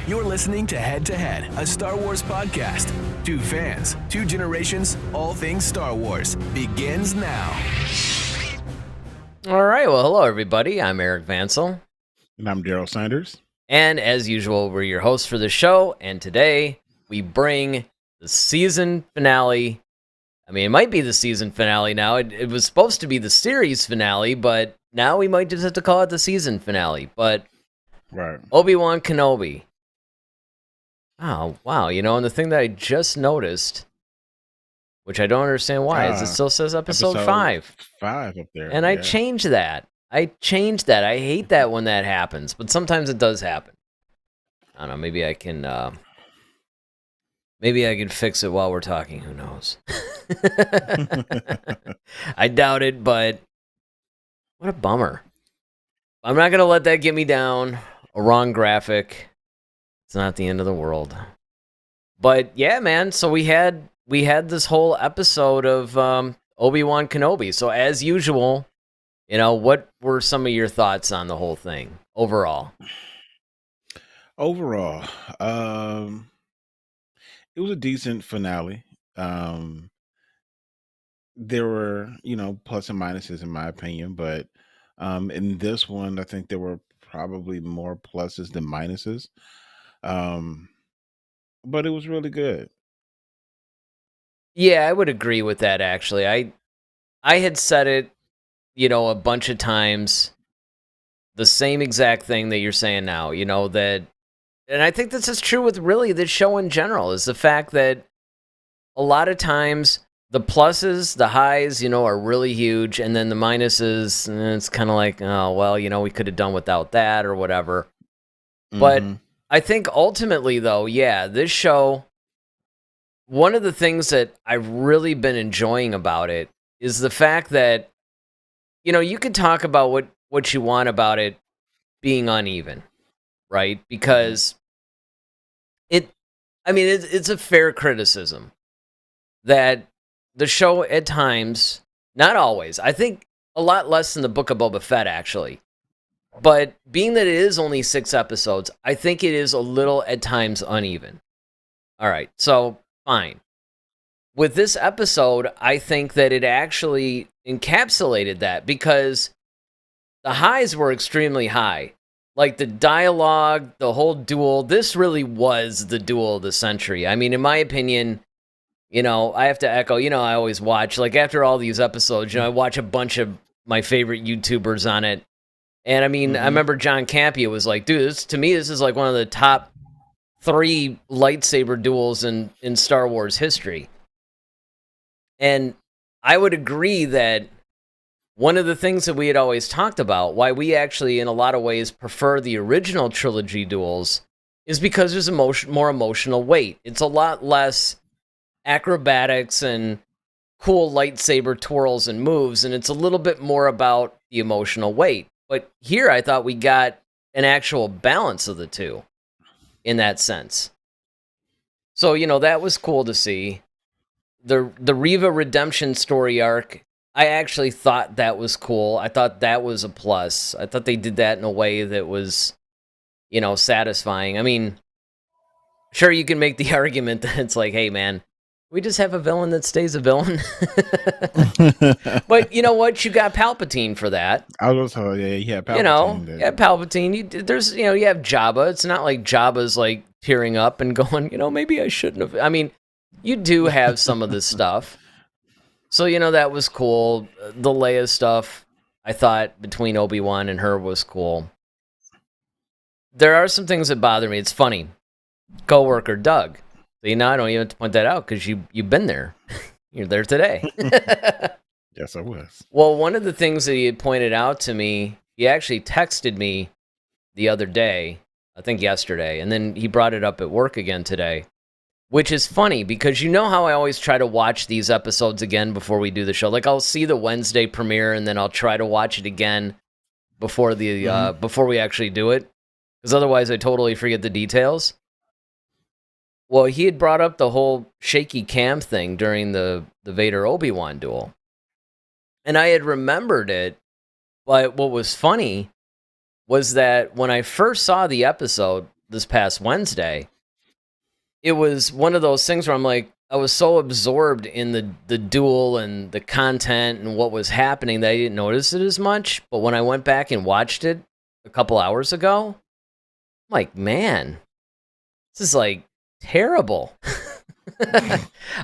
You're listening to Head to Head, a Star Wars podcast. Two fans, two generations, all things Star Wars. Begins now. All right, well, hello, everybody. I'm Eric Vansel. And I'm Daryl Sanders. And as usual, we're your hosts for the show. And today, we bring the season finale. I mean, it might be the season finale now. It was supposed to be the series finale, but now we might just have to call it the season finale. But right. Obi Wan Kenobi. Oh, wow. You know, and the thing that I just noticed, which I don't understand why, is it still says episode 5. 5 up there. And I changed that. I hate that when that happens, but sometimes it does happen. I don't know. Maybe I can fix it while we're talking. Who knows? I doubt it, but what a bummer. I'm not going to let that get me down. A wrong graphic. It's not the end of the world. But yeah, man, so we had this whole episode of Obi Wan Kenobi. So as usual, you know, what were some of your thoughts on the whole thing overall? Overall, it was a decent finale. There were, plus and minuses in my opinion, but in this one, I think there were probably more pluses than minuses. But it was really good. Yeah, I would agree with that, actually. I had said it, a bunch of times, the same exact thing that you're saying now, that, and I think this is true with really the show in general, is the fact that a lot of times the pluses, the highs, are really huge, and then the minuses, it's kind of like, oh, well, we could have done without that or whatever. But I think ultimately, though, yeah, this show, one of the things that I've really been enjoying about it is the fact that, you could talk about what you want about it being uneven, right? Because it's a fair criticism that the show at times, not always, I think a lot less than the Book of Boba Fett, actually. But being that it is only 6 episodes, I think it is a little, at times, uneven. All right, so fine. With this episode, I think that it actually encapsulated that because the highs were extremely high. Like the dialogue, the whole duel, this really was the duel of the century. I mean, in my opinion, I have to echo, I always watch, like after all these episodes, I watch a bunch of my favorite YouTubers on it. And I mean, I remember John Campea was like, dude, to me, this is like one of the top 3 lightsaber duels in Star Wars history. And I would agree that one of the things that we had always talked about, why we actually, in a lot of ways, prefer the original trilogy duels, is because there's more emotional weight. It's a lot less acrobatics and cool lightsaber twirls and moves, and it's a little bit more about the emotional weight. But here I thought we got an actual balance of the two in that sense. So, that was cool to see. The Reva redemption story arc, I actually thought that was cool. I thought that was a plus. I thought they did that in a way that was, satisfying. I mean, sure, you can make the argument that it's like, hey, man, we just have a villain that stays a villain. But you know what? You got Palpatine for that. I was also, yeah, Palpatine. Yeah, Palpatine. There's, you have Jabba. It's not like Jabba's like tearing up and going, maybe I shouldn't have. I mean, you do have some of this stuff. So, that was cool. The Leia stuff, I thought between Obi-Wan and her was cool. There are some things that bother me. It's funny. Coworker Doug. I don't even have to point that out because you've been there. You're there today. Yes, I was. Well, one of the things that he had pointed out to me, he actually texted me the other day, I think yesterday, and then he brought it up at work again today, which is funny because how I always try to watch these episodes again before we do the show. Like I'll see the Wednesday premiere and then I'll try to watch it again before before we actually do it, because otherwise I totally forget the details. Well, he had brought up the whole shaky cam thing during the Vader Obi-Wan duel. And I had remembered it, but what was funny was that when I first saw the episode, this past Wednesday, it was one of those things where I'm like, I was so absorbed in the duel and the content and what was happening that I didn't notice it as much. But when I went back and watched it a couple hours ago, I'm like, man, this is like terrible.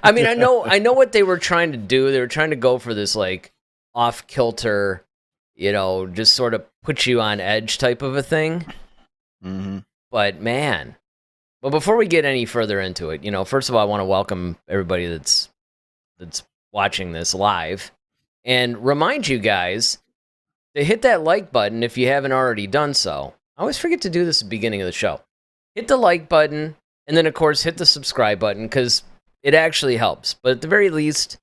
I mean, I know what they were trying to do. They were trying to go for this like off kilter, just sort of put you on edge type of a thing. Mm-hmm. But man, before we get any further into it, first of all, I want to welcome everybody that's watching this live and remind you guys to hit that like button if you haven't already done so. I always forget to do this at the beginning of the show. Hit the like button, and then, of course, hit the subscribe button, because it actually helps. But at the very least,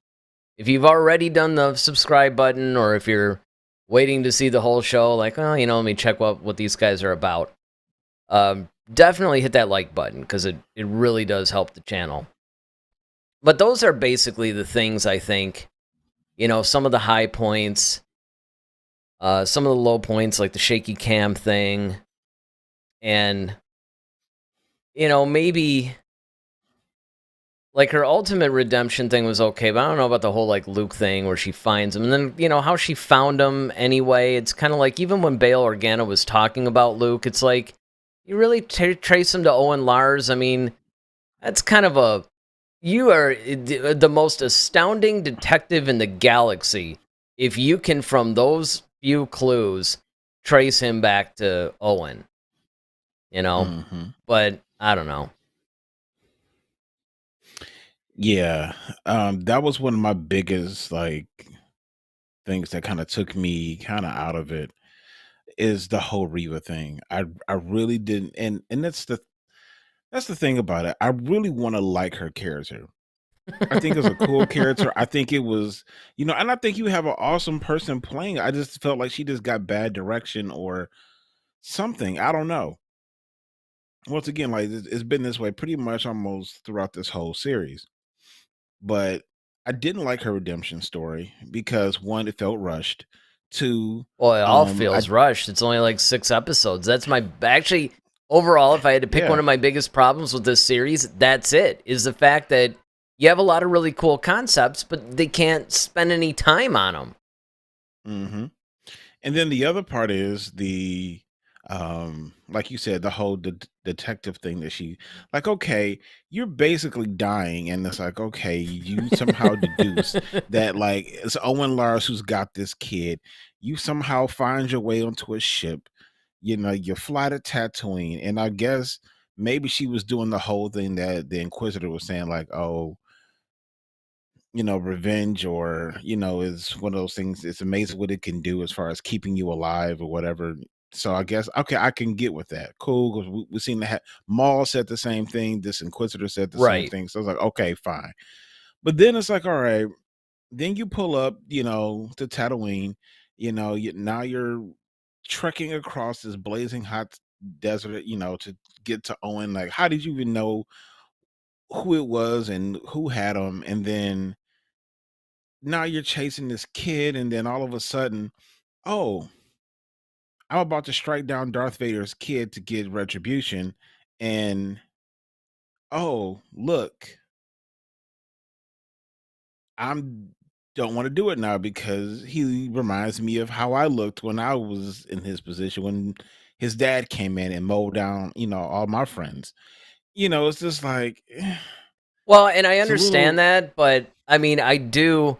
if you've already done the subscribe button, or if you're waiting to see the whole show, like, let me check what these guys are about, definitely hit that like button, because it really does help the channel. But those are basically the things, I think, some of the high points, some of the low points, like the shaky cam thing, and maybe like her ultimate redemption thing was okay, but I don't know about the whole like Luke thing where she finds him, and then how she found him anyway. It's kind of like, even when Bail Organa was talking about Luke, it's like, you really trace him to Owen Lars. I mean, that's kind of you are the most astounding detective in the galaxy if you can, from those few clues, trace him back to Owen. Mm-hmm. But I don't know. Yeah, that was one of my biggest things that kind of took me kind of out of it, is the whole Reva thing. I really didn't, and that's the thing about it. I really want to like her character. I think it was a cool character. I think it was, and I think you have an awesome person playing. I just felt like she just got bad direction or something. I don't know. Once again, like, it's been this way pretty much almost throughout this whole series. But I didn't like her redemption story because, one, it felt rushed. Two, well, it all feels rushed. It's only like 6 episodes. That's actually, overall, if I had to pick one of my biggest problems with this series, that's it, is the fact that you have a lot of really cool concepts, but they can't spend any time on them. Mm-hmm. And then the other part is the, like you said, the whole detective thing that she, like, okay, you're basically dying, and it's like, okay, you somehow deduce that, like, it's Owen Lars who's got this kid. You somehow find your way onto a ship. You fly to Tatooine, and I guess maybe she was doing the whole thing that the Inquisitor was saying, like, oh, revenge, or, is one of those things. It's amazing what it can do as far as keeping you alive or whatever. So I guess, okay, I can get with that. Cool. Because we've seen Maul said the same thing. This Inquisitor said the same thing. So I was like, okay, fine. But then it's like, all right, then you pull up, to Tatooine, now you're trekking across this blazing hot desert, to get to Owen. Like, how did you even know who it was and who had him? And then now you're chasing this kid, and then all of a sudden, oh, I'm about to strike down Darth Vader's kid to get retribution, and oh, look, I'm don't want to do it now because he reminds me of how I looked when I was in his position when his dad came in and mowed down, all my friends. It's just like, well, and I understand that, but I mean, I do.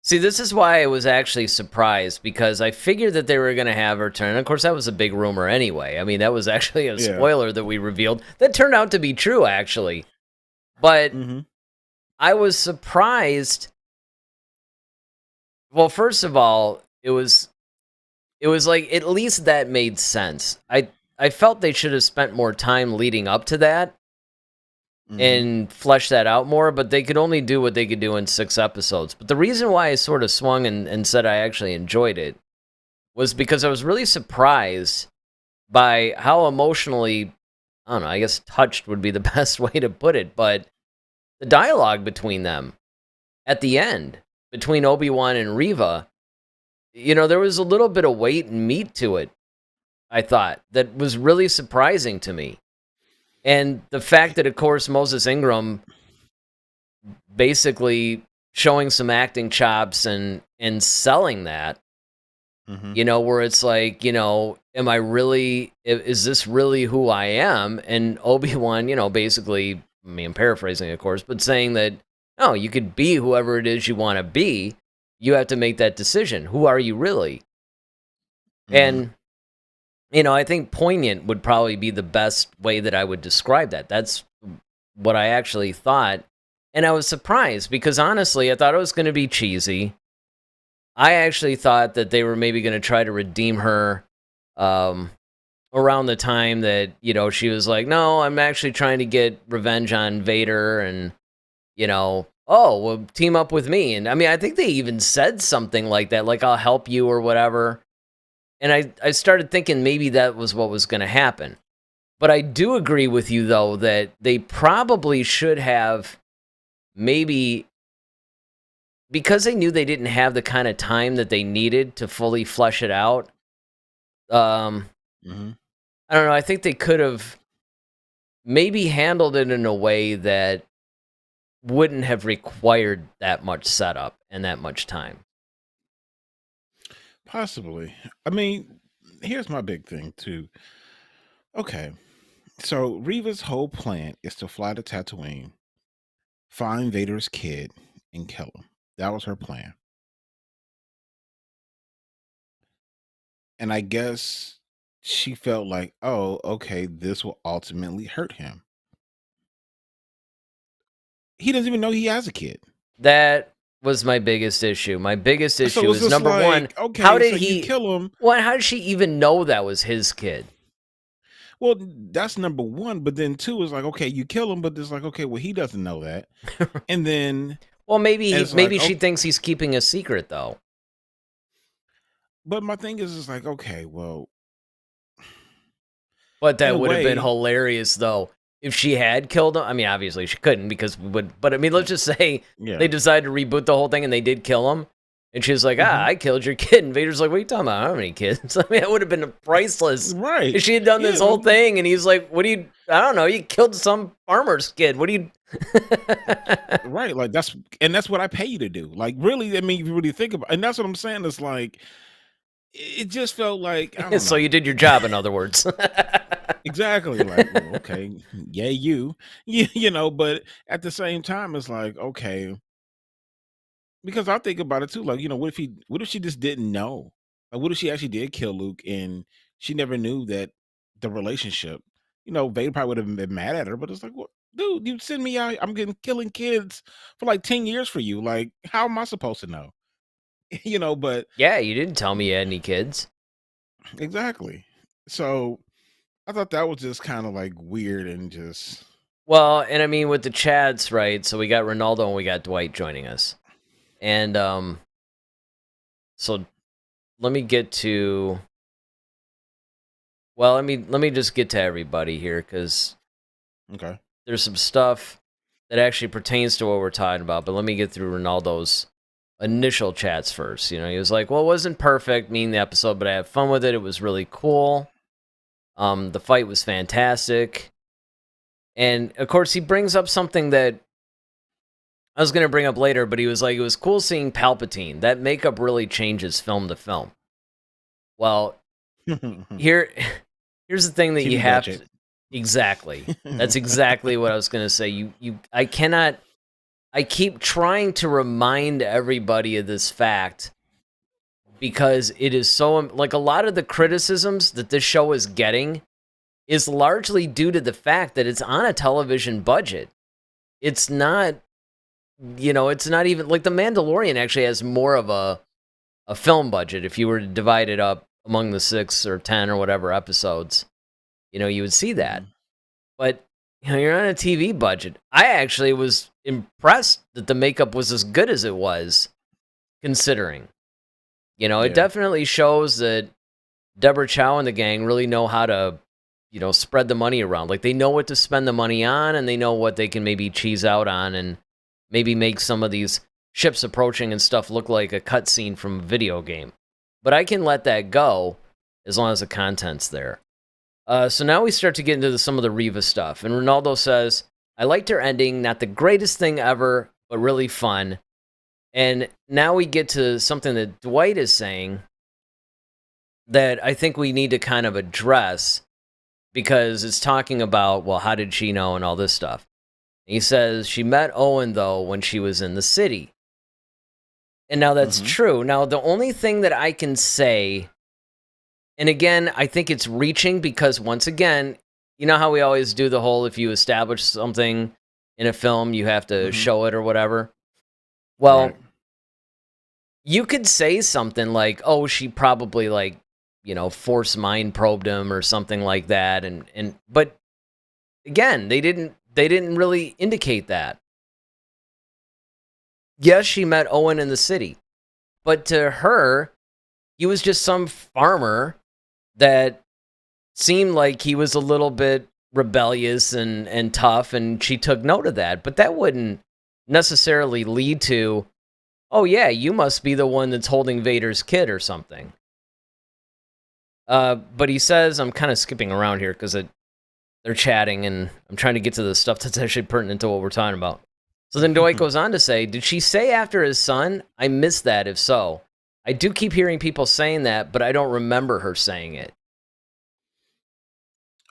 See, this is why I was actually surprised, because I figured that they were going to have her turn. Of course, that was a big rumor anyway. I mean, that was actually a spoiler that we revealed. That turned out to be true, actually. But I was surprised. Well, first of all, it was like, at least that made sense. I felt they should have spent more time leading up to that and flesh that out more, but they could only do what they could do in 6 episodes. But the reason why I sort of swung and said I actually enjoyed it was because I was really surprised by how emotionally, I don't know, I guess touched would be the best way to put it, but the dialogue between them at the end, between Obi-Wan and Reva, there was a little bit of weight and meat to it, I thought, that was really surprising to me. And the fact that, of course, Moses Ingram basically showing some acting chops and selling that, where it's like, am I really, is this really who I am? And Obi-Wan, basically, I mean, I'm paraphrasing, of course, but saying that, no, you could be whoever it is you want to be. You have to make that decision. Who are you really? And, I think poignant would probably be the best way that I would describe that. That's what I actually thought. And I was surprised because, honestly, I thought it was going to be cheesy. I actually thought that they were maybe going to try to redeem her around the time that, she was like, no, I'm actually trying to get revenge on Vader and, oh, well, team up with me. And I mean, I think they even said something like that, like, I'll help you or whatever. And I started thinking maybe that was what was going to happen. But I do agree with you, though, that they probably should have maybe, because they knew they didn't have the kind of time that they needed to fully flesh it out. I don't know. I think they could have maybe handled it in a way that wouldn't have required that much setup and that much time. Possibly. I mean, here's my big thing too. Okay, so Reva's whole plan is to fly to Tatooine, find Vader's kid, and kill him. That was her plan. And I guess she felt like, oh, okay, this will ultimately hurt him. He doesn't even know he has a kid. That was my biggest issue. My biggest issue So is number like, one. Okay, how did so he you kill him? Well, how did she even know that was his kid? Well, that's number one. But then two is like, okay, you kill him, but it's like, okay, well, he doesn't know that. And then, well, maybe like, she thinks he's keeping a secret, though. But my thing is like, okay, well, but that would have been hilarious, though, if she had killed him. I mean, obviously she couldn't because but I mean, let's just say they decided to reboot the whole thing and they did kill him. And she was like, I killed your kid. And Vader's like, what are you talking about? I don't have any kids. I mean, that would have been priceless. Right. If she had done this whole thing and he's like, I don't know, you killed some farmer's kid. What do you... Right. Like, that's what I pay you to do. Like, really, I mean, if you really think about it, and that's what I'm saying. It's like, it just felt like, I don't so know. you did your job, in other words. Exactly. Like, well, okay, yeah, but at the same time, it's like, okay, because I think about it too. Like, what if she just didn't know? Like, what if she actually did kill Luke and she never knew that the relationship, Vader probably would have been mad at her, but it's like, well, dude, you send me out, I'm killing kids for like 10 years for you. Like, how am I supposed to know? But yeah, you didn't tell me you had any kids. Exactly. So I thought that was just kind of like weird and just. Well, and I mean, with the Chads, right? So we got Ronaldo and we got Dwight joining us. And so let me get to. Well, let me just get to everybody here because Okay. there's some stuff that actually pertains to what we're talking about. But let me get through Ronaldo's initial chats first. He was like, well, it wasn't perfect, meaning the episode, but I had fun with it. It was really cool. The fight was fantastic. And, of course, he brings up something that I was going to bring up later, but he was like, it was cool seeing Palpatine. That makeup really changes film to film. Well, here's the thing that you have to... Exactly. That's exactly what I was going to say. I keep trying to remind everybody of this fact because it is so... Like, a lot of the criticisms that this show is getting is largely due to the fact that it's on a television budget. It's not... it's not even... Like, The Mandalorian actually has more of a film budget. If you were to divide it up among the 6 or 10 or whatever episodes, you would see that. But, you're on a TV budget. I actually was impressed that the makeup was as good as it was, considering. It definitely shows that Deborah Chow and the gang really know how to, spread the money around. Like, they know what to spend the money on, and they know what they can maybe cheese out on, and maybe make some of these ships approaching and stuff look like a cutscene from a video game. But I can let that go as long as the content's there. So now we start to get into some of the Reva stuff. And Ronaldo says, I liked her ending, not the greatest thing ever, but really fun. And now we get to something that Dwight is saying that I think we need to kind of address, because it's talking about, well, how did she know and all this stuff. He says she met Owen, though, when she was in the city. And now that's true. Now, the only thing that I can say, and again, I think it's reaching, because once again, you know how we always do the whole, if you establish something in a film, you have to show it or whatever. Well, you could say something like, oh, she probably, like, you know, force mind probed him or something like that. But again, they didn't really indicate that. Yes, she met Owen in the city, but to her, he was just some farmer that seemed like he was a little bit rebellious and tough, and she took note of that. But that wouldn't necessarily lead to, oh yeah, you must be the one that's holding Vader's kid or something. But he says, I'm kind of skipping around here because they're chatting, and I'm trying to get to the stuff that's actually pertinent to what we're talking about. So then Dwight goes on to say, did she say after his son? I missed that, if so. I do keep hearing people saying that, but I don't remember her saying it.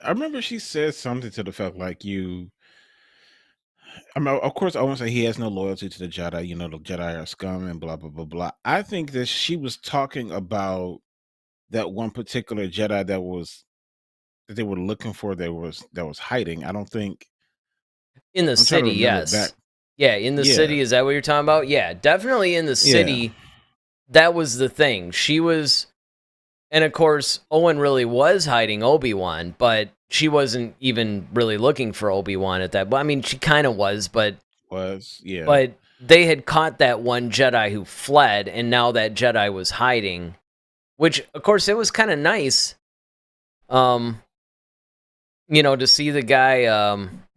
I remember she said something to the fact like I mean, of course, I won't say he has no loyalty to the Jedi. You know, the Jedi are scum and blah, blah, blah, blah. I think that she was talking about that one particular Jedi that they were looking for, that was hiding. I don't think... In the city, yes. Yeah, in the city, is that what you're talking about? Yeah, definitely in the city. That was the thing. She was... And of course, Owen really was hiding Obi-Wan, but she wasn't even really looking for Obi-Wan at that. I mean, she kind of was, but... But they had caught that one Jedi who fled, and now that Jedi was hiding. Which, of course, it was kind of nice, you know, to see the guy,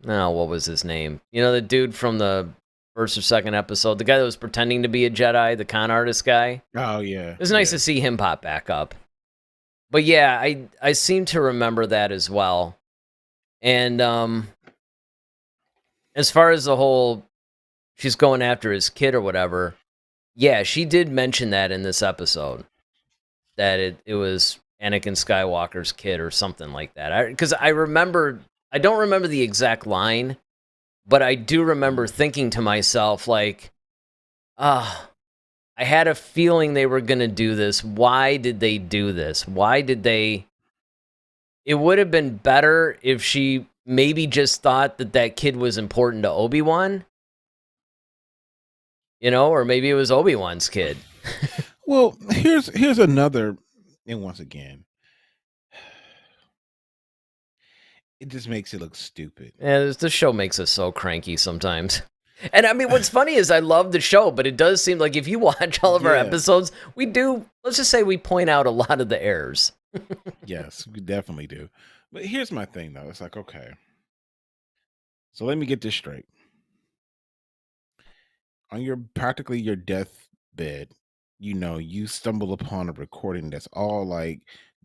what was his name? You know, the dude from the first or second episode, the guy that was pretending to be a Jedi, the con artist guy. Oh, yeah. It was nice to see him pop back up. But yeah, I seem to remember that as well. And as far as the whole, she's going after his kid or whatever, yeah, she did mention that in this episode, that it was Anakin Skywalker's kid or something like that. Because I don't remember the exact line, but I do remember thinking to myself, like, I had a feeling they were going to do this. Why did they do this? Why did they... It would have been better if she maybe just thought that kid was important to Obi-Wan. You know, or maybe it was Obi-Wan's kid. Well, here's another... And once again, it just makes it look stupid. Yeah, the show makes us so cranky sometimes. And I mean, what's funny is I love the show, but it does seem like if you watch all of our episodes, we do, let's just say we point out a lot of the errors. Yes, we definitely do. But here's my thing, though. It's like, okay, so let me get this straight. On practically your deathbed, you know, you stumble upon a recording that's all like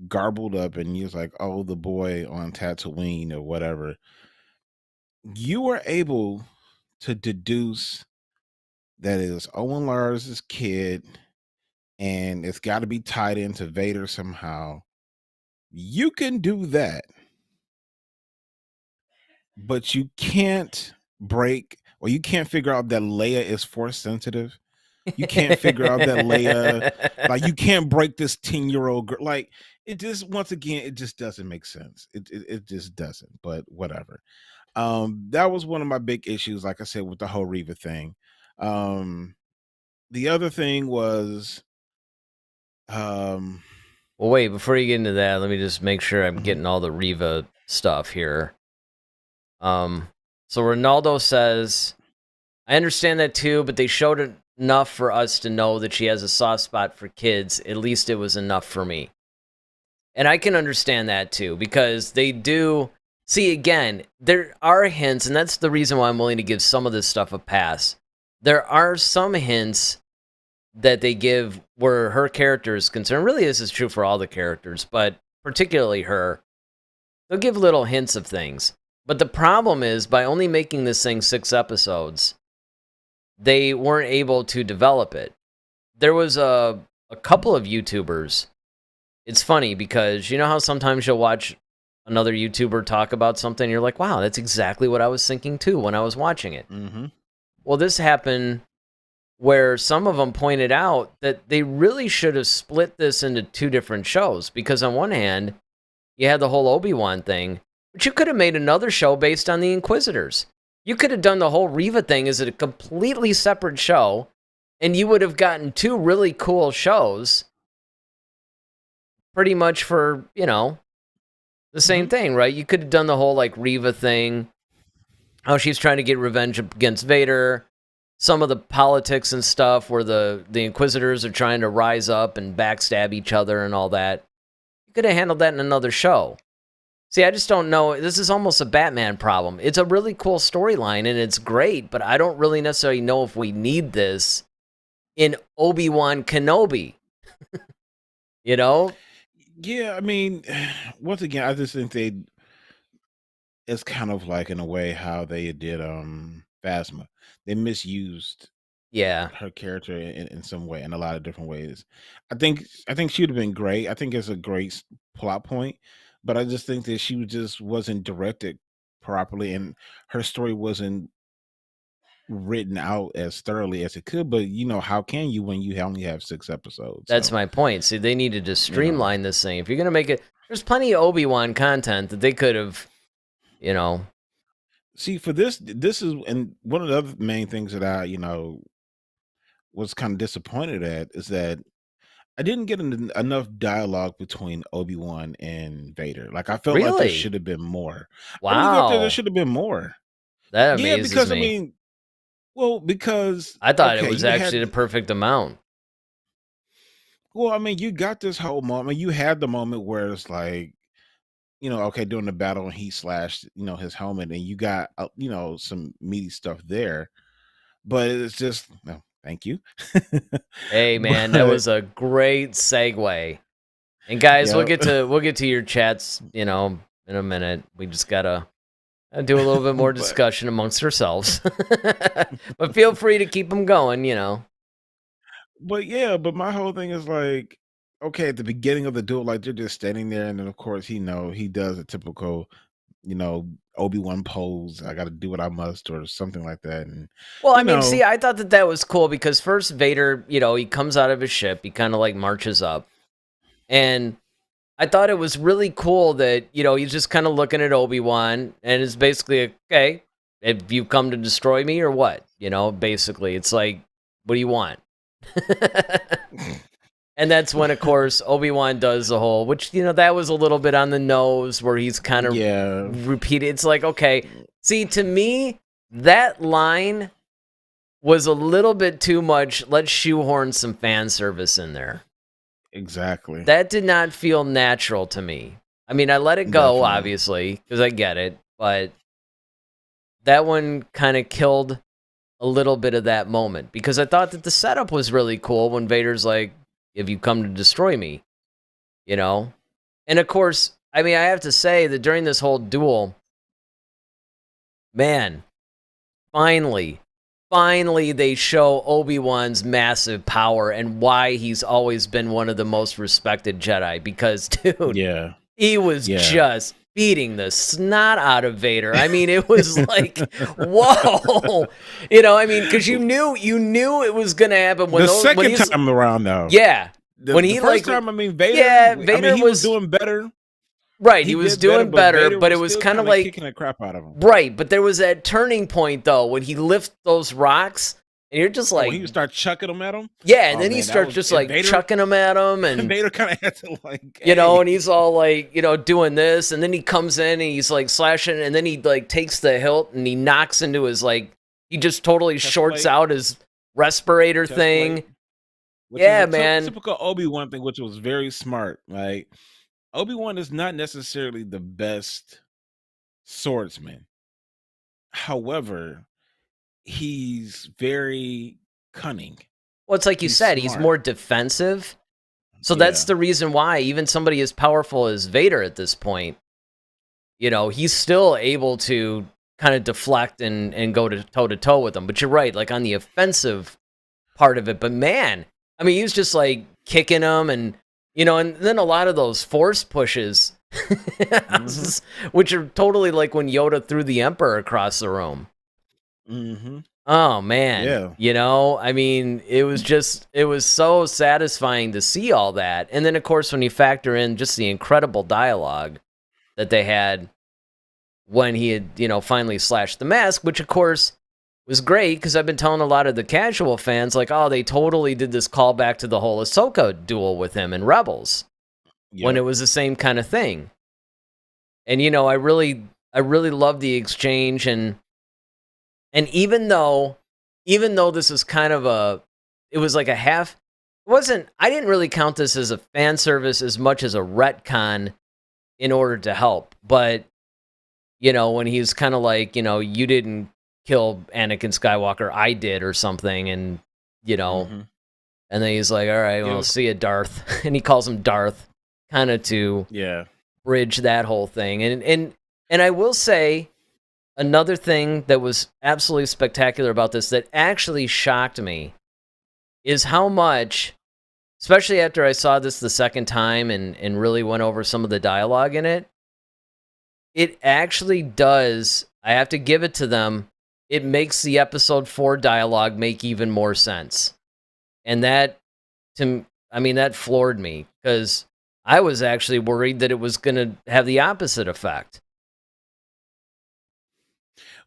garbled up, and you're like, oh, the boy on Tatooine or whatever. You were able to deduce that it was Owen Lars's kid, and it's got to be tied into Vader somehow. You can do that, but you can't you can't figure out that Leia is force sensitive. You can't figure out that Leia, like, you can't break this 10-year-old girl. Like, it just, once again, it just doesn't make sense. It just doesn't, but whatever. That was one of my big issues, like I said, with the whole Reva thing. The other thing was, well, wait, before you get into that, let me just make sure I'm getting all the Reva stuff here. So Ronaldo says, I understand that too, but they showed it enough for us to know that she has a soft spot for kids. At least it was enough for me. And I can understand that too, because they do... See, again, there are hints, and that's the reason why I'm willing to give some of this stuff a pass. There are some hints that they give where her character is concerned. Really, this is true for all the characters, but particularly her, They'll give little hints of things. But the problem is, by only making this thing 6 episodes, they weren't able to develop it. There was a couple of YouTubers. It's funny because you know how sometimes you'll watch another YouTuber talk about something, and you're like, wow, that's exactly what I was thinking too when I was watching it. Mm-hmm. Well, this happened where some of them pointed out that they really should have split this into 2 different shows, because on one hand, you had the whole Obi Wan thing, but you could have made another show based on the Inquisitors. You could have done the whole Reva thing as a completely separate show, and you would have gotten 2 really cool shows pretty much for, the same thing, right? You could have done the whole, like, Reva thing, how she's trying to get revenge against Vader, some of the politics and stuff where the Inquisitors are trying to rise up and backstab each other and all that. You could have handled that in another show. See, I just don't know. This is almost a Batman problem. It's a really cool storyline, and it's great, but I don't really necessarily know if we need this in Obi Wan Kenobi. You know? Yeah, I mean, once again, I just think it's kind of like in a way how they did Phasma. They misused Yeah. her character in some way, in a lot of different ways. I think she would have been great. I think it's a great plot point, but I just think that she just wasn't directed properly, and her story wasn't written out as thoroughly as it could. But how can you when you only have 6 episodes? That's So, my point. See, they needed to you know. streamline this thing. If you're going to make it, there's plenty of Obi-Wan content that they could have, See, for this is, and one of the other main things that I, was kind of disappointed at is that I didn't get enough dialogue between Obi-Wan and Vader. Like, I felt like there Really? should have been more. I really thought that there Wow. should have been more. That Yeah, amazes because I me. mean, well, because I thought it okay, was you actually the had, perfect amount. well, I mean, you got this whole moment. You had the moment where it's like, okay, during the battle, and he slashed, his helmet, and you got, some meaty stuff there. But it's just, no, thank you. Hey man, that But was a great segue. And guys, we'll yeah, get to your chats, in a minute. We just gotta do a little bit more but discussion amongst ourselves. But feel free to keep them going, yeah, but my whole thing is like, okay, at the beginning of the duel, like they're just standing there, and then of course he does a typical, Obi-Wan pose. I got to do what I must, or something like that, and Well, I you mean, see, know, I thought that was cool because first Vader, he comes out of his ship, he kind of like marches up, and I thought it was really cool that, he's just kind of looking at Obi-Wan, and it's basically, okay, have you come to destroy me or what? Basically, it's like, what do you want? And that's when, of course, Obi-Wan does the whole, which, that was a little bit on the nose where he's kind of yeah, repeated. It's like, okay, see, to me, that line was a little bit too much. Let's shoehorn some fan service in there. exactly, That did not feel natural to me. I mean, I let it go, definitely. obviously, because I get it, but that one kind of killed a little bit of that moment because I thought that the setup was really cool when Vader's like, "Have you come to destroy me?" And of course, I mean, I have to say that during this whole duel, man, finally they show Obi-Wan's massive power and why he's always been one of the most respected Jedi because, dude, Yeah, he was yeah. just beating the snot out of Vader. I mean, it was like, whoa. I mean, because you knew it was going to happen. The second time around, though. Yeah. When the first time, I mean, Vader. Yeah, I Vader mean, he was doing better. Right, he was did doing better, Vader but it was was still kind of kinda like kicking the crap out of him. right. But there was that turning point though when he lifts those rocks, and you're just like, When he would start chucking them at him. yeah, and Oh then he man, that starts was, just and like Vader. chucking them at him, And and Vader kind of had to like, and he's all like, doing this, and then he comes in and he's like slashing, and then he like takes the hilt and he knocks into his like, he just totally Chest shorts plate. out his respirator Chest thing. plate, which Yeah, is a man. typical Obi-Wan thing, which was very smart. Like, Obi-Wan is not necessarily the best swordsman. However, he's very cunning. Well, it's like you He's said, he's smart. more defensive. So that's Yeah. the reason why even somebody as powerful as Vader at this point he's still able to kind of deflect and go to toe with them. But you're right, like on the offensive part of it. But man, I mean, he was just like kicking them, and then a lot of those force pushes, which are totally like when Yoda threw the Emperor across the room. Mm-hmm. Oh man, Yeah. I mean, it was so satisfying to see all that. And then of course when you factor in just the incredible dialogue that they had when he had, finally slashed the mask, which of course was great because I've been telling a lot of the casual fans like, "Oh, they totally did this callback to the whole Ahsoka duel with him in Rebels when Yep. it was the same kind of thing." And I really love the exchange, and even though this is kind of it was like a half, I didn't really count this as a fan service as much as a retcon in order to help. But, when he's kind of like, you didn't kill Anakin Skywalker, I did or something. And, Mm-hmm. and then he's like, all right, It well, was, see you, Darth. And he calls him Darth kind of to yeah. bridge that whole thing. And I will say, another thing that was absolutely spectacular about this that actually shocked me is how much, especially after I saw this the second time and really went over some of the dialogue in it, it actually does, I have to give it to them, it makes the episode 4 dialogue make even more sense. And that, that floored me because I was actually worried that it was going to have the opposite effect.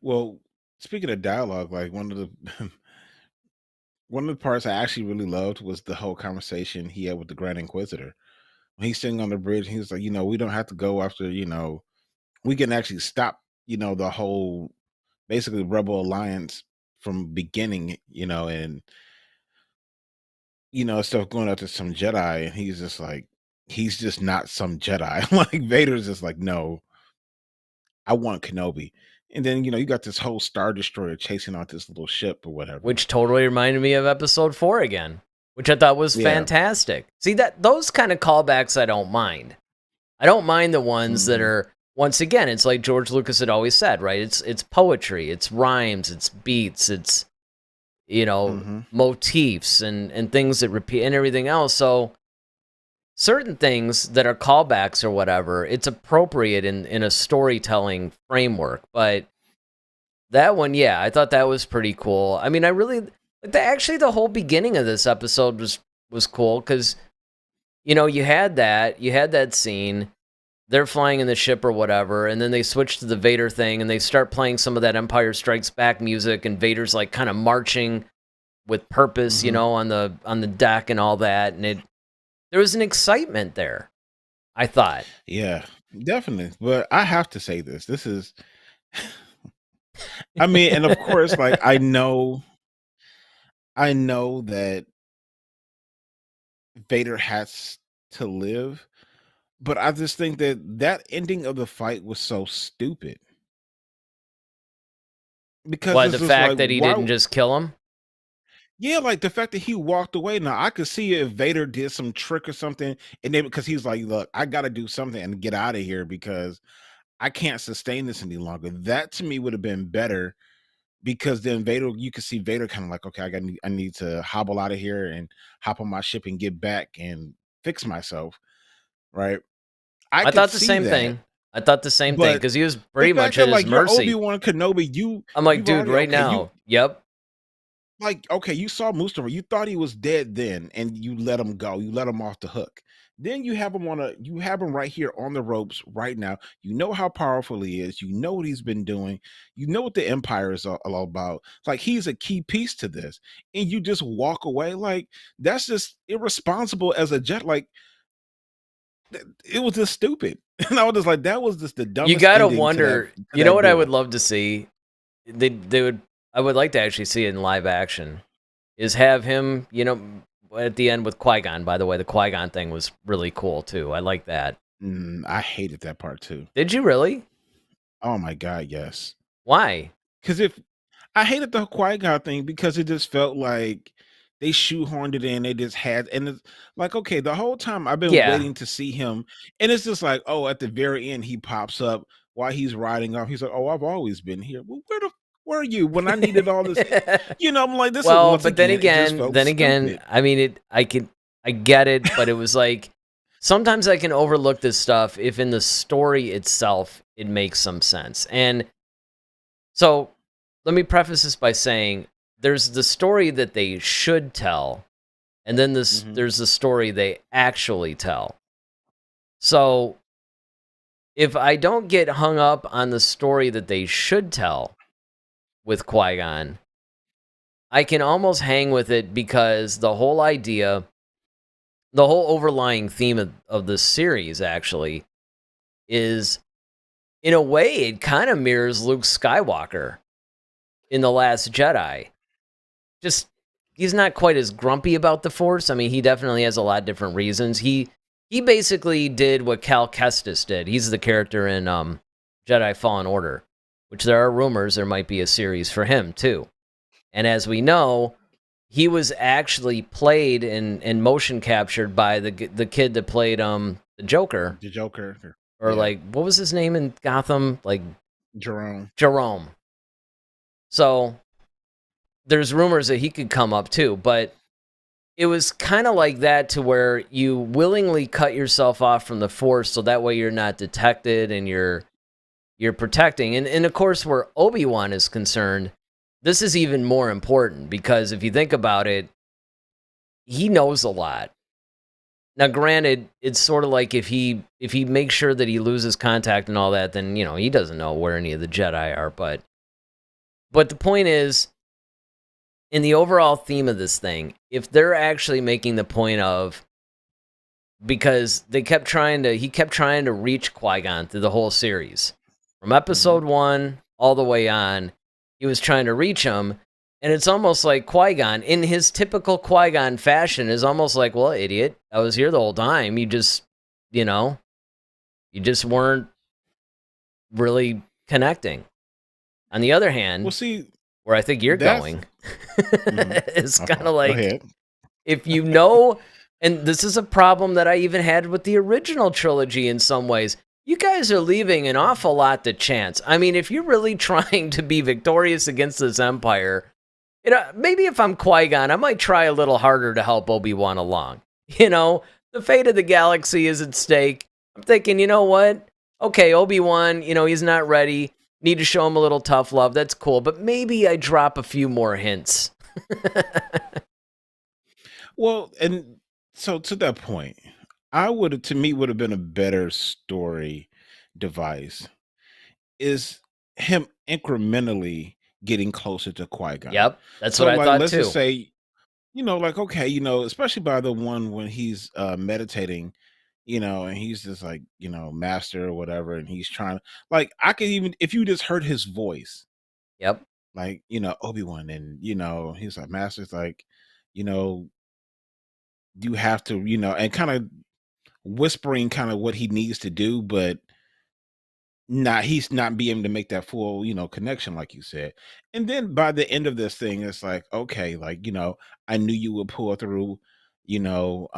Well, speaking of dialogue, like one of the parts I actually really loved was the whole conversation he had with the Grand Inquisitor. When he's sitting on the bridge, he was like, we don't have to go after, we can actually stop, the whole basically Rebel Alliance from beginning, and stuff going after some Jedi, and he's just not some Jedi. Like Vader's just like, no, I want Kenobi. And then, you got this whole Star Destroyer chasing out this little ship or whatever. Which totally reminded me of episode 4 again, which I thought was Yeah. fantastic. See, that those kind of callbacks I don't mind. I don't mind the ones that Mhm. are, once again, it's like George Lucas had always said, right? It's poetry, it's rhymes, it's beats, it's Mhm. motifs and things that repeat and everything else. So certain things that are callbacks or whatever, it's appropriate in a storytelling framework. But that one, yeah, I thought that was pretty cool. I mean, I really actually the whole beginning of this episode was cool because you had that scene. They're flying in the ship or whatever, and then they switch to the Vader thing, and they start playing some of that Empire Strikes Back music, and Vader's like kind of marching with purpose, Mhm. on the deck and all that, and there was an excitement there, I thought. Yeah, definitely. But I have to say this. This is I mean, and of course, like I know that Vader has to live, but I just think that ending of the fight was so stupid. Because Why, it's the just fact like, that he why? didn't just kill him? Yeah, like the fact that he walked away. Now I could see if Vader did some trick or something, and then because he's like, "Look, I got to do something and get out of here because I can't sustain this any longer." That to me would have been better because then Vader, you could see Vader kind of like, "Okay, I need to hobble out of here and hop on my ship and get back and fix myself." Right? I I could thought the see same that, thing. I thought the same thing but because he was the pretty fact much at that his like you're mercy. Obi Wan Kenobi, I'm like, you've dude, already right okay, you now, yep. like, okay, you saw Mustafa, you thought he was dead then, and you let him go. You let him off the hook. Then you have him right here on the ropes right now. You know how powerful he is. You know what he's been doing. You know what the Empire is all about. Like he's a key piece to this, and you just walk away. Like that's just irresponsible as a jet. Like it was just stupid. And I was just like, that was just the You dumbest gotta ending wonder. to You know that what I would duel. love to see? They would. I would like to actually see it in live action. Is have him, at the end with Qui-Gon. By the way, the Qui-Gon thing was really cool too. I like that. I hated that part too. Did you really? Oh my god, yes. Why? Because if I hated the Qui-Gon thing because it just felt like they shoehorned it in. They just had, and it's like, okay, the whole time I've been Yeah. waiting to see him, and it's just like, oh, at the very end he pops up while he's riding off, he's like, "Oh, I've always been here." Well, where are you when I needed all this? I'm like, this is Well, once but then again, it just again, felt stupid. I mean, I get it, but it was like sometimes I can overlook this stuff if in the story itself it makes some sense. And so let me preface this by saying there's the story that they should tell, and then there's the story they actually tell. So if I don't get hung up on the story that they should tell with Qui-Gon, I can almost hang with it because the whole idea, the whole overlying theme of this series actually is, in a way, it kind of mirrors Luke Skywalker in The Last Jedi. Just, he's not quite as grumpy about the Force. I mean, he definitely has a lot of different reasons. He basically did what Cal Kestis did. He's the character in Jedi Fallen Order, which there are rumors there might be a series for him, too. And as we know, he was actually played and motion captured by the kid that played the Joker. The Joker. Or like, what was his name in Gotham? Like Jerome. So there's rumors that he could come up too, but it was kind of like that to where you willingly cut yourself off from the Force so that way you're not detected and you're protecting. And of course, where Obi-Wan is concerned, this is even more important because if you think about it, he knows a lot. Now, granted, it's sort of like if he makes sure that he loses contact and all that, then, he doesn't know where any of the Jedi are. But the point is, in the overall theme of this thing, if they're actually making the point of, because he kept trying to reach Qui-Gon through the whole series. From episode 1 all the way on, he was trying to reach him, and it's almost like Qui-Gon, in his typical Qui-Gon fashion, is almost like, well, idiot, I was here the whole time. You just, you just weren't really connecting. On the other hand, well, see, where I think you're going, it's kind of like, if and this is a problem that I even had with the original trilogy in some ways, you guys are leaving an awful lot to chance. I mean, if you're really trying to be victorious against this Empire, maybe if I'm Qui-Gon, I might try a little harder to help Obi-Wan along. The fate of the galaxy is at stake. I'm thinking, you know what? Okay, Obi-Wan, he's not ready. Need to show him a little tough love. That's cool. But maybe I drop a few more hints. Well, and so to that point, to me would have been a better story device is him incrementally getting closer to Qui-Gon. Yep, that's what I thought let's too. Just say, okay, especially by the one when he's meditating, and he's just like, master or whatever, and he's trying to, like, I could even, if you just heard his voice, yep, like, Obi-Wan, and he's like, master's like, you have to, and kind of whispering kind of what he needs to do, but he's not being able to make that full, connection, like you said. And then by the end of this thing, it's like, okay, like, I knew you would pull through, your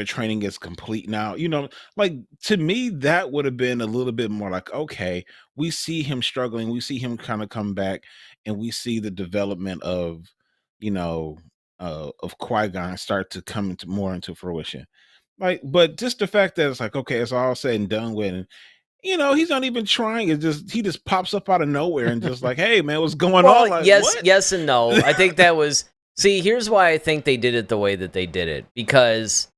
training is complete now. Like, to me, that would have been a little bit more like, okay, we see him struggling, we see him kind of come back, and we see the development of, of Qui-Gon start to come into fruition. Like, but just the fact that it's like, okay, it's all said and done with, and he's not even trying. It's just he just pops up out of nowhere and just like, hey man, what's going on? Like, yes and no. I think that was here's why I think they did it the way that they did it, because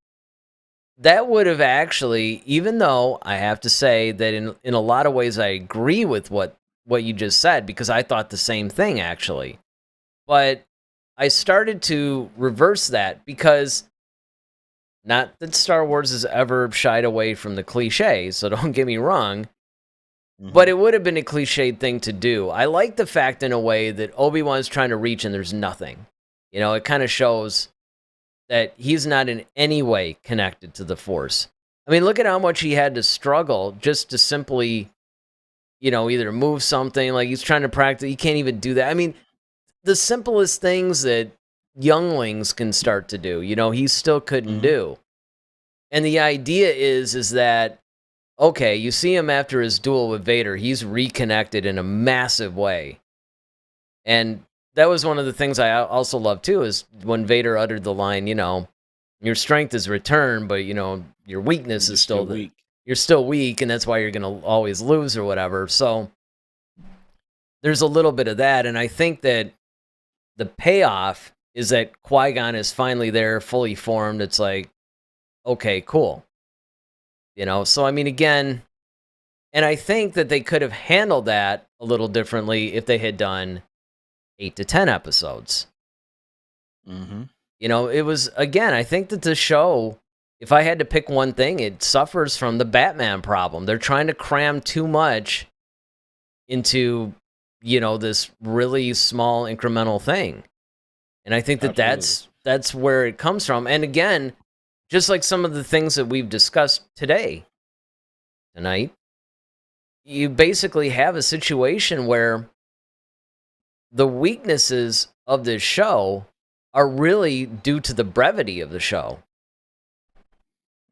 that would have actually, even though I have to say that in a lot of ways I agree with what you just said, because I thought the same thing actually. But I started to reverse that, because not that Star Wars has ever shied away from the cliche, so don't get me wrong, but it would have been a cliched thing to do. I like the fact, in a way, that Obi-Wan's trying to reach and there's nothing. It kind of shows that he's not in any way connected to the Force. I mean, look at how much he had to struggle just to simply, either move something. Like, he's trying to practice. He can't even do that. I mean, the simplest things that younglings can start to do, he still couldn't do. And the idea is that okay, you see him after his duel with Vader. He's reconnected in a massive way. And that was one of the things I also love, too, is when Vader uttered the line, your strength is returned, but, your weakness is still weak. You're still weak, and that's why you're going to always lose or whatever. So there's a little bit of that, and I think that the payoff is that Qui-Gon is finally there, fully formed. It's like, okay, cool. So I mean, again, and I think that they could have handled that a little differently if they had done 8 to 10 episodes. Mm-hmm. It was, again, I think that the show, if I had to pick one thing, it suffers from the Batman problem. They're trying to cram too much into, this really small incremental thing. And I think that that's where it comes from. And again, just like some of the things that we've discussed tonight, you basically have a situation where the weaknesses of this show are really due to the brevity of the show.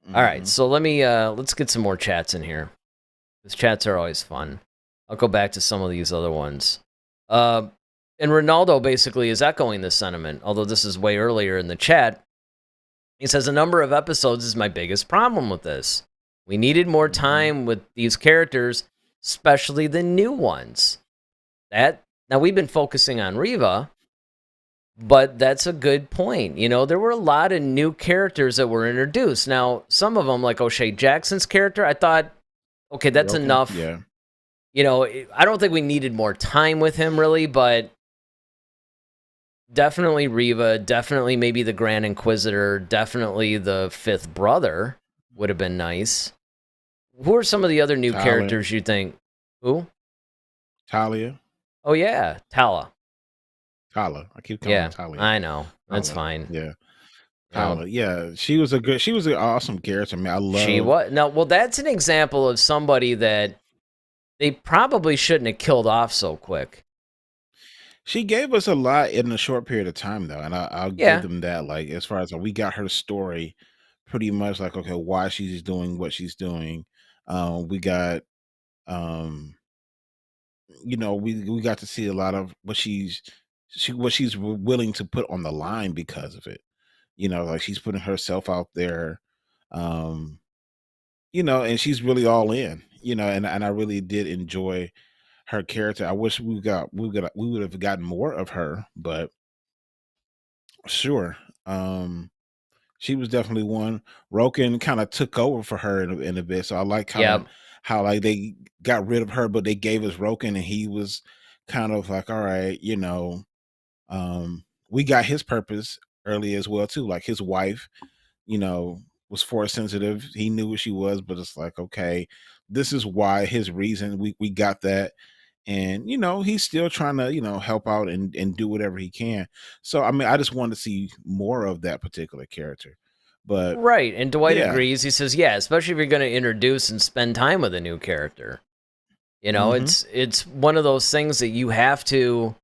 Mm-hmm. All right, so let's get some more chats in here. These chats are always fun. I'll go back to some of these other ones. And Ronaldo basically is echoing this sentiment, although this is way earlier in the chat. He says, a number of episodes is my biggest problem with this. We needed more time with these characters, especially the new ones. Now, we've been focusing on Reva, but that's a good point. There were a lot of new characters that were introduced. Now, some of them, like O'Shea Jackson's character, I thought, okay, that's enough. Yeah. I don't think we needed more time with him, really, but definitely Reva, definitely maybe the Grand Inquisitor, definitely the fifth brother would have been nice. Who are some of the other new characters you think? Who? Talia. Oh, yeah, Tala. I keep calling her Talia. I know. That's fine. Yeah. Tala. Yeah, she was an awesome character. Man, I love. She was. No, well, that's an example of somebody that they probably shouldn't have killed off so quick. She gave us a lot in a short period of time, though, and I'll give them that. Like, as far as we got her story, pretty much like, okay, why she's doing what she's doing. We got, we got to see a lot of what she's willing to put on the line because of it. Like she's putting herself out there, and she's really all in. And I really did enjoy her character. I wish we would have gotten more of her, but sure. She was definitely one. Roken kind of took over for her in a bit, so I like how like they got rid of her, but they gave us Roken, and he was kind of like, all right, we got his purpose early as well too. Like his wife, was force sensitive. He knew what she was, but it's like, okay, this is why his reason. We got that. And he's still trying to help out and do whatever he can. So I mean, I just wanted to see more of that particular character. But right, and Dwight agrees. He says, yeah, especially if you're going to introduce and spend time with a new character. It's one of those things that you have to,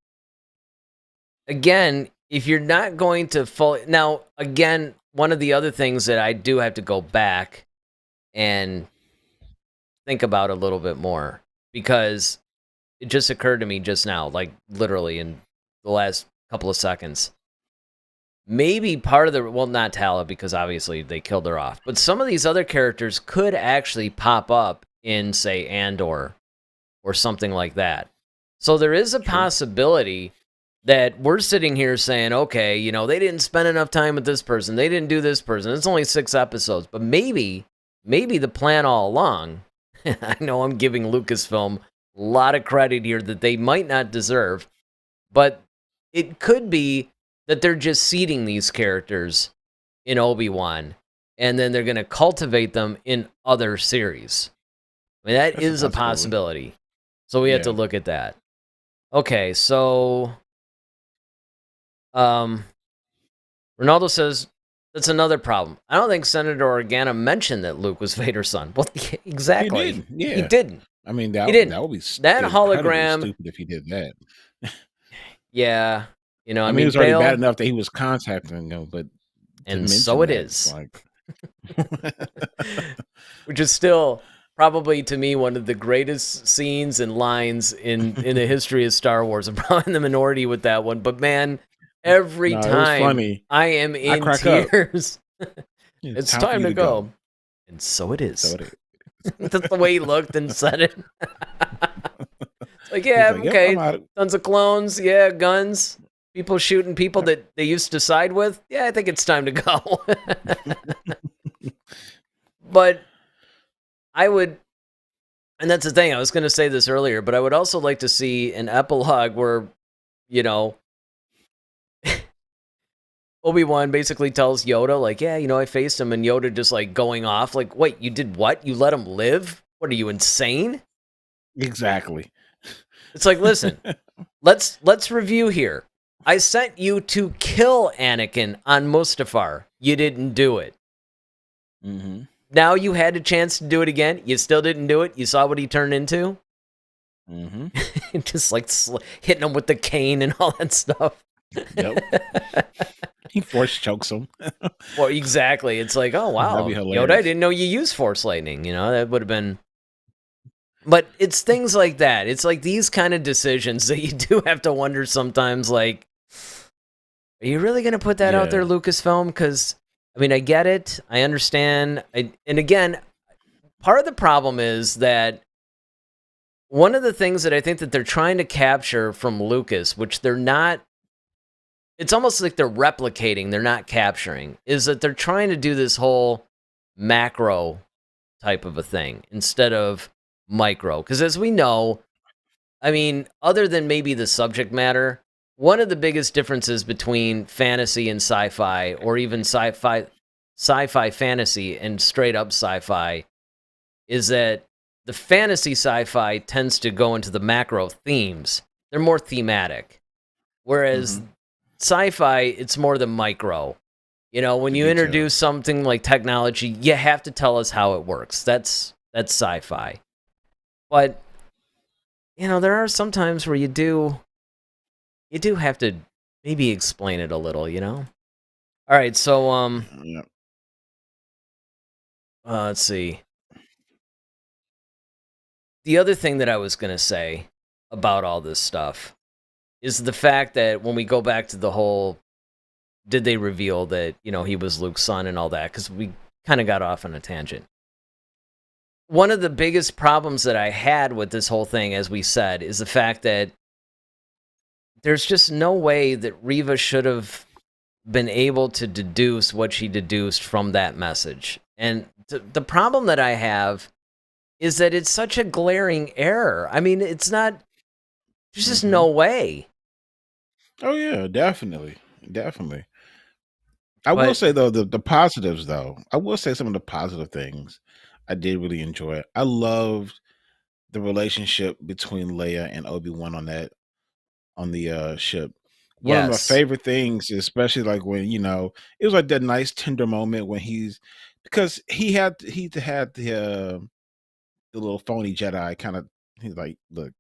again, if you're not going to now, again, one of the other things that I do have to go back and think about a little bit more, because it just occurred to me just now, like literally in the last couple of seconds. Maybe part of not Tala, because obviously they killed her off, but some of these other characters could actually pop up in, say, Andor or something like that. So there is a possibility that we're sitting here saying, okay, they didn't spend enough time with this person. They didn't do this person. It's only 6 episodes, but maybe the plan all along, I know I'm giving Lucasfilm a lot of credit here that they might not deserve, but it could be that they're just seeding these characters in Obi-Wan, and then they're going to cultivate them in other series. I mean, that is a possibility. So we have to look at that. Okay, so Ronaldo says, that's another problem. I don't think Senator Organa mentioned that Luke was Vader's son. Well, exactly. He didn't. Yeah. He didn't. I mean, that would be that hologram stupid if he did that. Yeah. I mean, it was already bad enough that he was contacting them, but and so it is. Like... Which is still probably to me one of the greatest scenes and lines in the history of Star Wars. I'm probably in the minority with that one, but man, every No, it was time funny. I am I in crack up. tears. It's It's time for time you to to go. go. And so it is. So it is. That's the way he looked and said it. It's like, He's yeah, like, yep, okay, I'm out. tons of clones, yeah, guns, people shooting people that they used to side with. Yeah, I think it's time to go. But I would, and that's the thing, I was going to say this earlier, but I would also like to see an epilogue where, you know, Obi-Wan basically tells Yoda, like, yeah, I faced him, and Yoda just, like, going off, like, wait, you did what? You let him live? What, are you insane? Exactly. It's like, listen, let's review here. I sent you to kill Anakin on Mustafar. You didn't do it. Mm-hmm. Now you had a chance to do it again. You still didn't do it. You saw what he turned into? Mm-hmm. Just, like, hitting him with the cane and all that stuff. Yep. He force chokes him. Well, exactly. It's like, oh, wow. That'd be hilarious. Yoda, I didn't know you use Force Lightning. That would have been... But it's things like that. It's like these kind of decisions that you do have to wonder sometimes, like, are you really going to put that out there, Lucasfilm? Because, I mean, I get it. I understand. And again, part of the problem is that one of the things that I think that they're trying to capture from Lucas, which they're not, it's almost like they're replicating, they're not capturing, is that they're trying to do this whole macro type of a thing instead of micro. Because as we know, I mean, other than maybe the subject matter, one of the biggest differences between fantasy and sci-fi, or even sci-fi fantasy and straight up sci-fi, is that the fantasy sci-fi tends to go into the macro themes. They're more thematic. Whereas sci-fi, it's more the micro. When you introduce something like technology, you have to tell us how it works. That's sci-fi. But there are some times where you do have to maybe explain it a little, All right, so let's see. The other thing that I was going to say about all this stuff is the fact that when we go back to the whole, did they reveal that, he was Luke's son and all that? Because we kind of got off on a tangent. One of the biggest problems that I had with this whole thing, as we said, is the fact that there's just no way that Reva should have been able to deduce what she deduced from that message. And the problem that I have is that it's such a glaring error. I mean, it's not, there's just no way. Oh, yeah, definitely. I will say, though, the positives, though. I will say some of the positive things I did really enjoy. I loved the relationship between Leia and Obi-Wan on the ship. One of my favorite things, especially like when, it was like that nice tender moment when because he had the little phony Jedi kind of, he's like, look,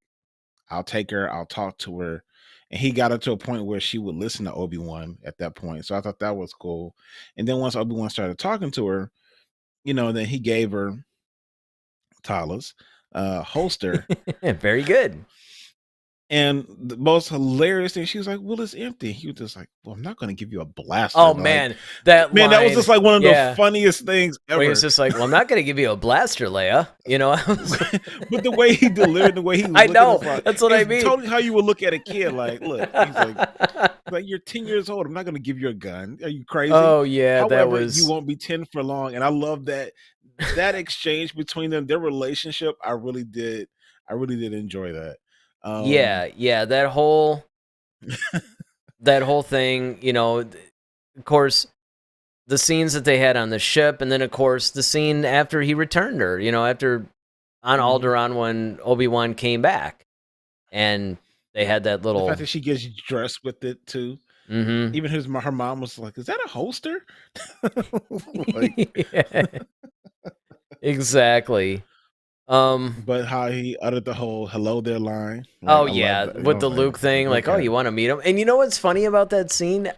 I'll take her, I'll talk to her. And he got her to a point where she would listen to Obi-Wan at that point. So I thought that was cool. And then once Obi-Wan started talking to her, then he gave her Tala's holster. Very good. And the most hilarious thing, she was like, well, it's empty. He was just like, well, I'm not going to give you a blaster. Oh, man. That was just like one of the funniest things ever. Where he was just like, well, I'm not going to give you a blaster, Leia. But the way he delivered, the way he was I know. That's what I mean. Totally how you would look at a kid. Like, look, he's like, you're 10 years old. I'm not going to give you a gun. Are you crazy? Oh, yeah. However, you won't be 10 for long. And I love that exchange between them, their relationship. I really did enjoy that. That whole thing, of course, the scenes that they had on the ship, and then of course the scene after he returned her, after on Alderaan when Obi-Wan came back, and they had that little, the fact that she gets dressed with it too. Even her mom was like, is that a holster? Exactly. But how he uttered the whole "hello there" line. With the Luke thing, like, oh, you want to meet him? And you know what's funny about that scene?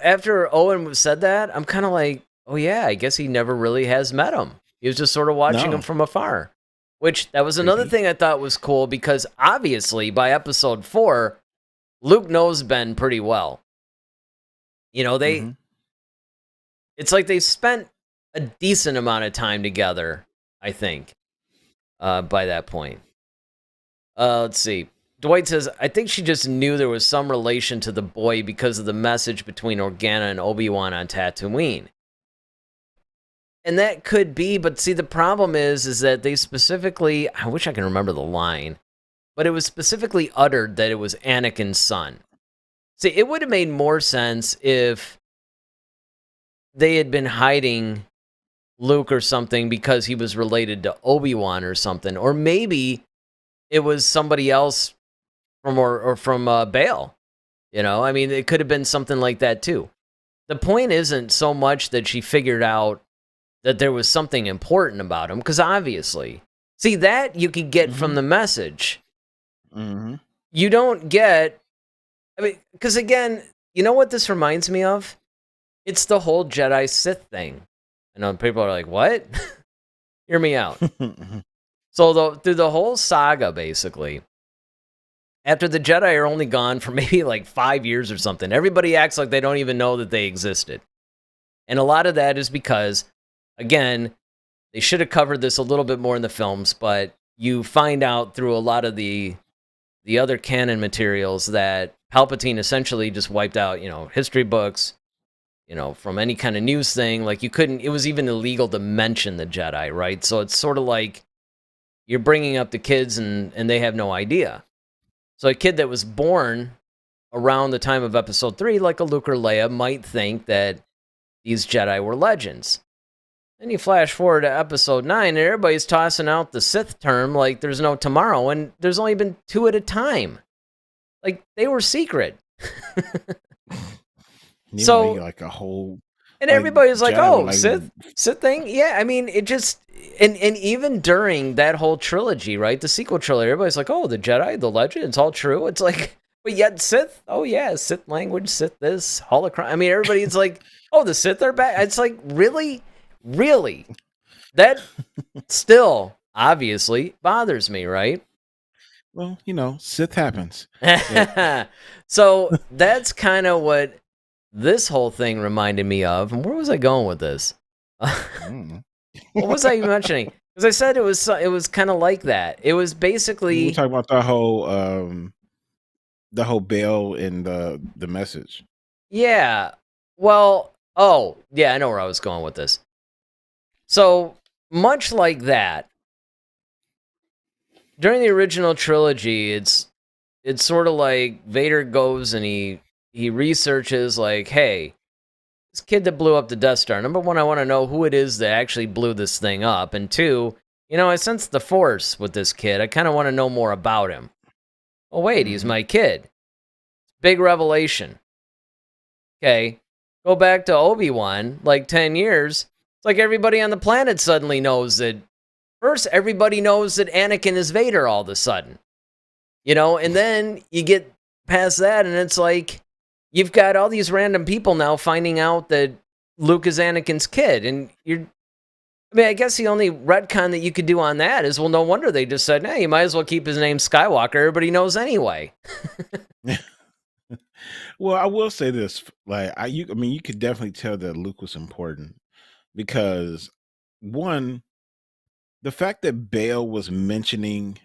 After Owen said that, I'm kind of like, oh yeah, I guess he never really has met him. He was just sort of watching him No. from afar. Which, that was another thing I thought was cool, because obviously by episode 4, Luke knows Ben pretty well. You know, it's like they spent a decent amount of time together, I think, by that point. Let's see. Dwight says, I think she just knew there was some relation to the boy because of the message between Organa and Obi-Wan on Tatooine. And that could be, but see, the problem is that they specifically, I wish I can remember the line, but it was specifically uttered that it was Anakin's son. See, it would have made more sense if they had been hiding Luke or something because he was related to Obi-Wan or something. Or maybe it was somebody else from Bail. You know, I mean, it could have been something like that too. The point isn't so much that she figured out that there was something important about him, because obviously, see, that you could get from the message. You don't get, I mean, because again, you know what this reminds me of? It's the whole Jedi Sith thing. I know people are like, what? Hear me out. So through the whole saga, basically, after the Jedi are only gone for maybe like 5 years or something, everybody acts like they don't even know that they existed. And a lot of that is because, again, they should have covered this a little bit more in the films, but you find out through a lot of the other canon materials that Palpatine essentially just wiped out, you know, history books, you know, from any kind of news thing. Like, you couldn't, it was even illegal to mention the Jedi, right? So it's sort of like you're bringing up the kids and they have no idea. So a kid that was born around the time of episode 3, like a Luke or Leia, might think that these Jedi were legends. Then you flash forward to episode 9, and everybody's tossing out the Sith term like there's no tomorrow, and there's only been 2 at a time. Like, they were secret. So, like a whole... And everybody's like, oh, like, Sith thing? Yeah, I mean, it just... And even during that whole trilogy, right, the sequel trilogy, everybody's like, oh, the Jedi, the legend, it's all true. It's like, but yet Sith, oh yeah, Sith language, Sith this, holocron. I mean, everybody's like, oh, the Sith are back. It's like, really? Really? That still, obviously, bothers me, right? Well, you know, Sith happens. So that's kind of what this whole thing reminded me of. And where was I going with this? What was I even mentioning? Because I said it was kind of like that. It was basically... We're talking about the whole Bail and the message. Yeah. Well, oh, yeah, I know where I was going with this. So, much like that, during the original trilogy, it's sort of like Vader goes and he researches, like, hey, this kid that blew up the Death Star, number one, I want to know who it is that actually blew this thing up, and 2, you know, I sense the Force with this kid. I kind of want to know more about him. Oh, wait, he's my kid. Big revelation. Okay, go back to Obi-Wan, like 10 years. It's like everybody on the planet suddenly knows that. First, everybody knows that Anakin is Vader all of a sudden. You know, and then you get past that, and it's like, you've got all these random people now finding out that Luke is Anakin's kid, and I mean, I guess the only retcon that you could do on that is, well, no wonder they just said, hey, you might as well keep his name Skywalker. Everybody knows anyway. Well, I will say this, like, I mean, you could definitely tell that Luke was important because, one, the fact that Bail was mentioning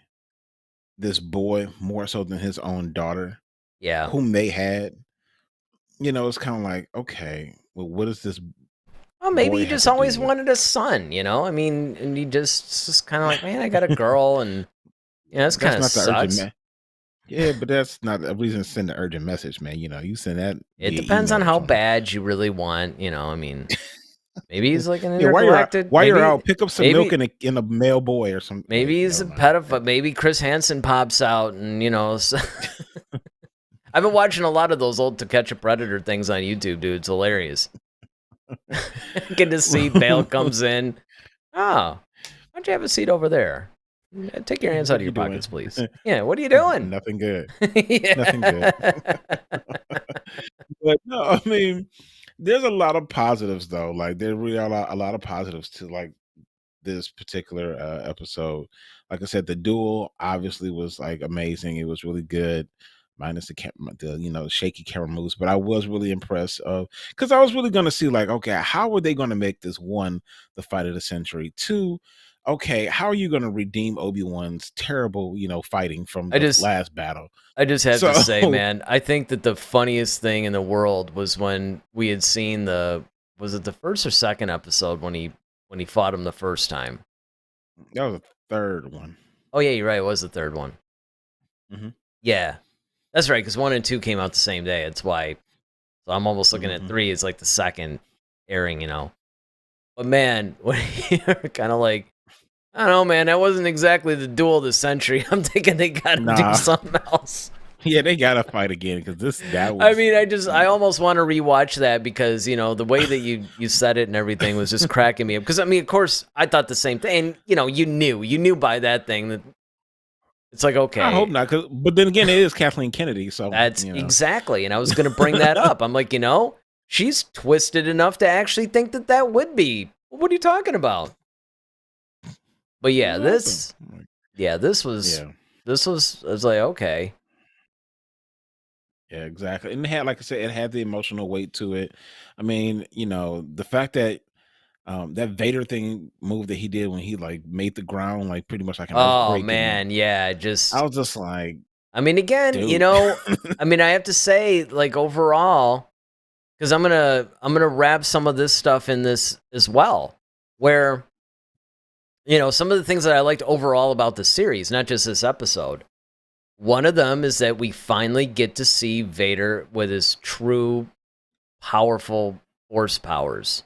this boy more so than his own daughter, yeah, whom they had, you know, it's kind of like, okay, well, what is this? Well, maybe he just always wanted a son, you know? I mean, and he just kind of like, man, I got a girl, and, you know, that's kind of sucks. Yeah, but that's not a reason to send an urgent message, man. You know, you send that. It depends on how bad you really want, you know, I mean... Maybe he's like an intergalactic. While you're out, pick up some milk in a male boy or something. Maybe he's a pedophile. Maybe Chris Hansen pops out, and, you know. I've been watching a lot of those old To Catch a Predator things on YouTube, dude. It's hilarious. Good to see Bail comes in. Oh, why don't you have a seat over there? Take your hands out of your pockets, please. Yeah, what are you doing? Nothing good. Nothing good. But no, I mean, there's a lot of positives though. Like there really are a lot of positives to like this particular episode. Like I said, the duel obviously was like amazing. It was really good, minus the shaky camera moves. But I was really impressed because I was really going to see like, okay, how are they going to make this, one, the fight of the century, two, okay, how are you going to redeem Obi-Wan's terrible fighting from I the just last battle? I just have So to say, man, I think that the funniest thing in the world was when we had seen was it the first or second episode when he fought him the first time? that was the third one. Oh yeah, you're right. It was the third one. Mm-hmm. Yeah, that's right. Because 1 and 2 came out the same day. That's why. So I'm almost looking at 3 as like the second airing, But man, when you're kind of like, I don't know, man, that wasn't exactly the duel of the century. I'm thinking they got to do something else. Yeah, they gotta fight again because that was. I mean, I almost want to rewatch that because the way that you said it and everything was just cracking me up. Because I mean, of course, I thought the same thing. And, you knew by that thing that it's like, okay, I hope not. But then again, it is Kathleen Kennedy, so that's exactly. And I was going to bring that up. I'm like, she's twisted enough to actually think that would be. What are you talking about? But yeah, this was. I was like, okay. Yeah, exactly. And it had, like I said, it had the emotional weight to it. I mean, the fact that that Vader thing move that he did when he like made the ground like pretty much like an earthquake. Oh man, yeah, I was just like, I mean, again, dude. I mean, I have to say, like overall, because I'm gonna wrap some of this stuff in this as well, where some of the things that I liked overall about the series, not just this episode. One of them is that we finally get to see Vader with his true, powerful Force powers.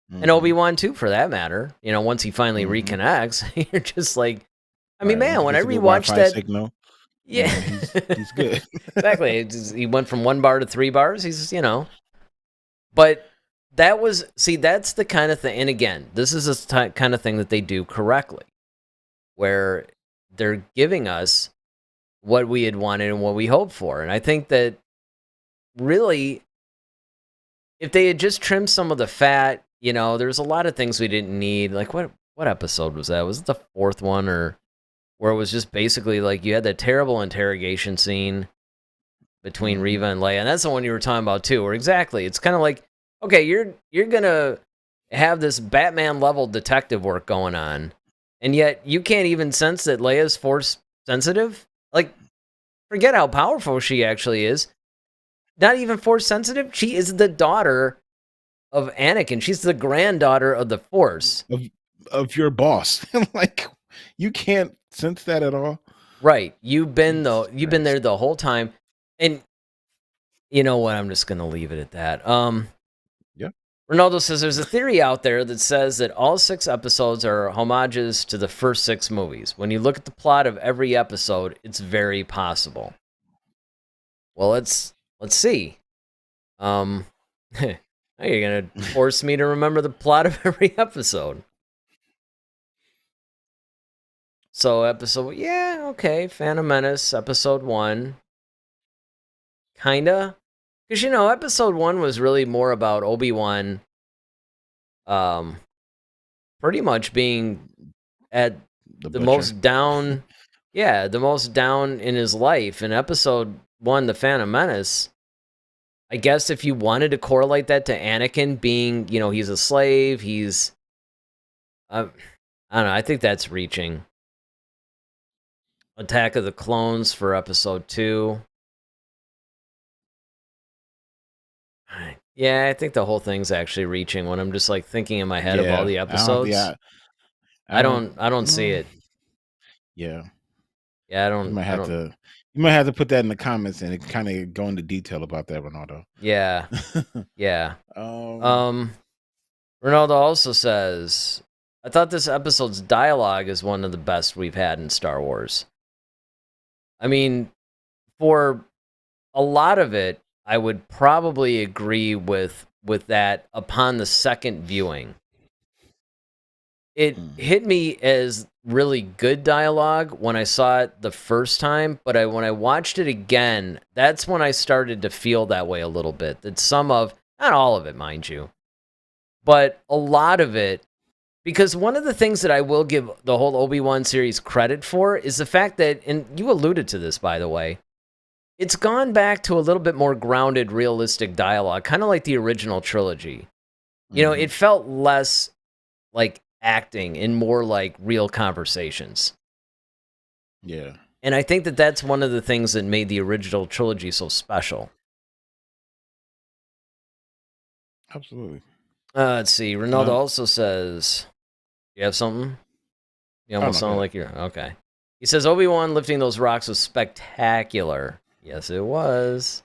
And Obi Wan too, for that matter. Once he finally reconnects, you're just like, I mean, man, when I rewatched that signal, yeah, he's good. Exactly. He went from 1 bar to 3 bars. He's but that's the kind of thing. And again, this is the kind of thing that they do correctly, where they're giving us what we had wanted and what we hoped for. And I think that really, if they had just trimmed some of the fat, there's a lot of things we didn't need. Like what episode was that? Was it the 4th one, or where it was just basically like you had that terrible interrogation scene between Reva and Leia, and that's the one you were talking about too. Where exactly, it's kind of like, okay, you're gonna have this Batman level detective work going on, and yet you can't even sense that Leia's Force sensitive. Like, forget how powerful she actually is. Not even Force sensitive. She is the daughter of Anakin. She's the granddaughter of the Force. Of your boss. Like, you can't sense that at all. Right. You've been there the whole time. And you know what? I'm just going to leave it at that. Yeah. Ronaldo says there's a theory out there that says that all 6 episodes are homages to the first 6 movies. When you look at the plot of every episode, it's very possible. Well, let's see. Now you're going to force me to remember the plot of every episode. So Phantom Menace, episode 1. Kinda. Because, episode 1 was really more about Obi-Wan pretty much being at the most down, the most down in his life. In episode 1, The Phantom Menace, I guess if you wanted to correlate that to Anakin being, he's a slave, he's... I don't know, I think that's reaching. Attack of the Clones for episode 2. Yeah, I think the whole thing's actually reaching when I'm just like thinking in my head of all the episodes. I don't see it. Yeah. Yeah, I don't. You might have to put that in the comments and kind of go into detail about that, Ronaldo. Yeah. Yeah. Ronaldo also says, I thought this episode's dialogue is one of the best we've had in Star Wars. I mean, for a lot of it, I would probably agree with that upon the second viewing. It hit me as really good dialogue when I saw it the first time, but when I watched it again, that's when I started to feel that way a little bit. That not all of it, mind you, but a lot of it Because one of the things that I will give the whole Obi-Wan series credit for is the fact that, and you alluded to this, by the way, it's gone back to a little bit more grounded, realistic dialogue, kind of like the original trilogy. You know, Mhm. it felt less like acting and more like real conversations. Yeah, And I think that that's one of the things that made the original trilogy so special. absolutely. Let's see. Ronaldo Um, also says, you have something? You oh almost no, sound good. like you're okay. He says Obi-Wan lifting those rocks was spectacular. Yes, it was.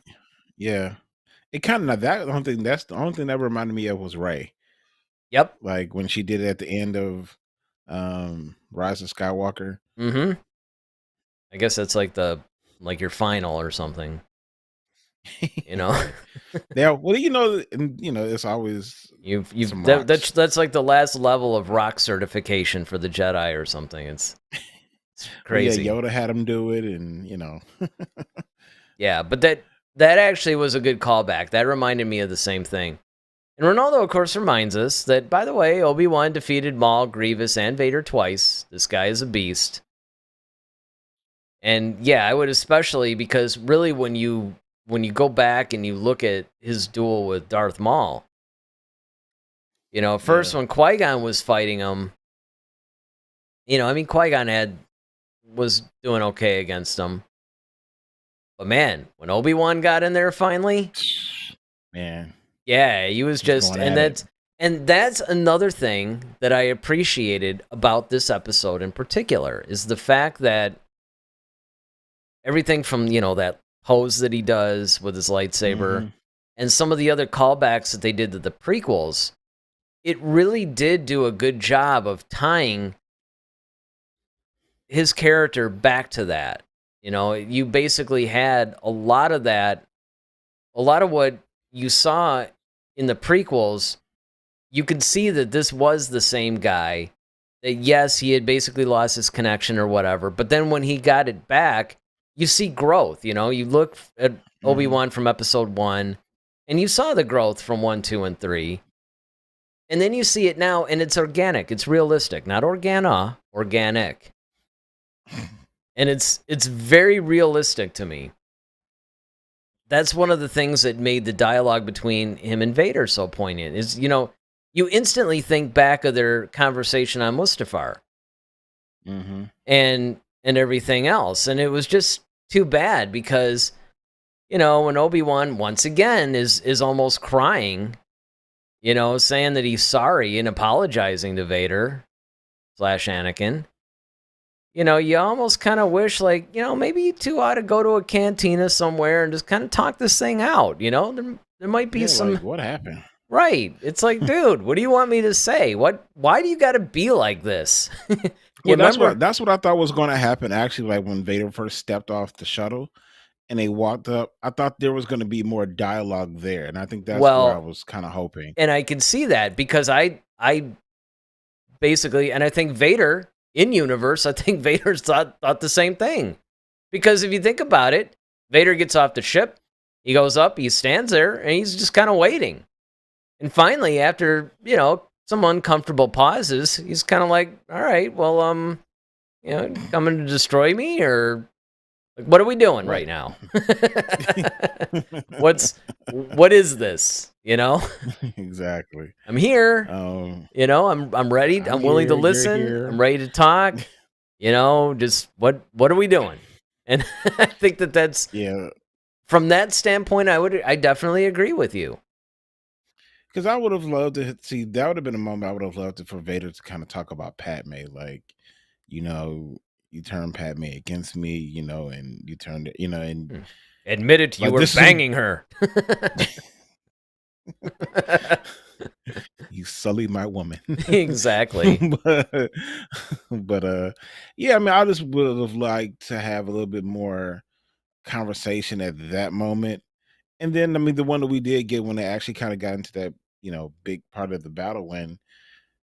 Yeah, it kind of that. That's the only thing that reminded me of was Ray, Yep. like when she did it at the end of Rise of Skywalker. Mm-hmm. I guess that's like your final or something. You know, Right. Now, well, it's always you've some rocks. that's like the last level of rock certification for the Jedi or something. It's Well, yeah, crazy. Yoda had him do it, and Yeah, but that actually was a good callback. That reminded me of the same thing. And Ronaldo, of course, reminds us that, by the way, Obi-Wan defeated Maul, Grievous, and Vader twice. This guy is a beast. And yeah, I would especially because really when you go back and you look at his duel with Darth Maul, first yeah, when Qui-Gon was fighting him, I mean Qui-Gon was doing okay against him. But man, when Obi-Wan got in there finally, man, yeah, he was he's just going at it. and that's another thing that I appreciated about this episode in particular is the fact that everything from, that pose that he does with his lightsaber Hmm. and some of the other callbacks that they did to the prequels, it really did do a good job of tying his character back to that. You basically had a lot of that, a lot of what you saw in the prequels. You could see that this was the same guy. That yes, he had basically lost his connection or whatever, but then when he got it back, you see growth. You look at Hmm. Obi-Wan from episode 1, and you saw the growth from 1, 2, and 3. And then you see it now, and it's organic. It's realistic, not organic. And it's very realistic to me. That's one of the things that made the dialogue between him and Vader so poignant. Is you instantly think back of their conversation on Mustafar Hmm. and everything else, and it was just too bad because when Obi-Wan once again is almost crying, saying that he's sorry and apologizing to Vader slash Anakin. You almost kind of wish, like, maybe you two ought to go to a cantina somewhere and just kind of talk this thing out. There might be Yeah, like some what happened? right. It's like, dude, what do you want me to say? Why do you got to be like this? You Well, remember? that's what I thought was going to happen. Actually, like when Vader first stepped off the shuttle and they walked up, I thought there was going to be more dialogue there, and I think that's where I Well, was kind of hoping. and I can see that because I basically, and I think Vader in universe, I think Vader thought the same thing. Because if you think about it, Vader gets off the ship, he goes up, he stands there, and he's just kind of waiting. And finally, after, some uncomfortable pauses, he's kind of like, all right, well, coming to destroy me, or like, what are we doing right Right. now? What is this? Exactly. I'm here. Um, I'm ready. I'm I'm willing to here. You're listen. I'm here. ready to talk. Just what are we doing? And I think that's Yeah, from that standpoint, I definitely agree with you. because I would have loved to see that would have been a moment I would have loved for Vader to kind of talk about Padme, like, you know, you turn Padme against me, and you turned it, and Hmm. Admit it, you like were this is banging her. you sully my woman. Exactly. but yeah, I mean, I just would have liked to have a little bit more conversation at that moment. And then I mean the one that we did get when they actually kind of got into that, big part of the battle when,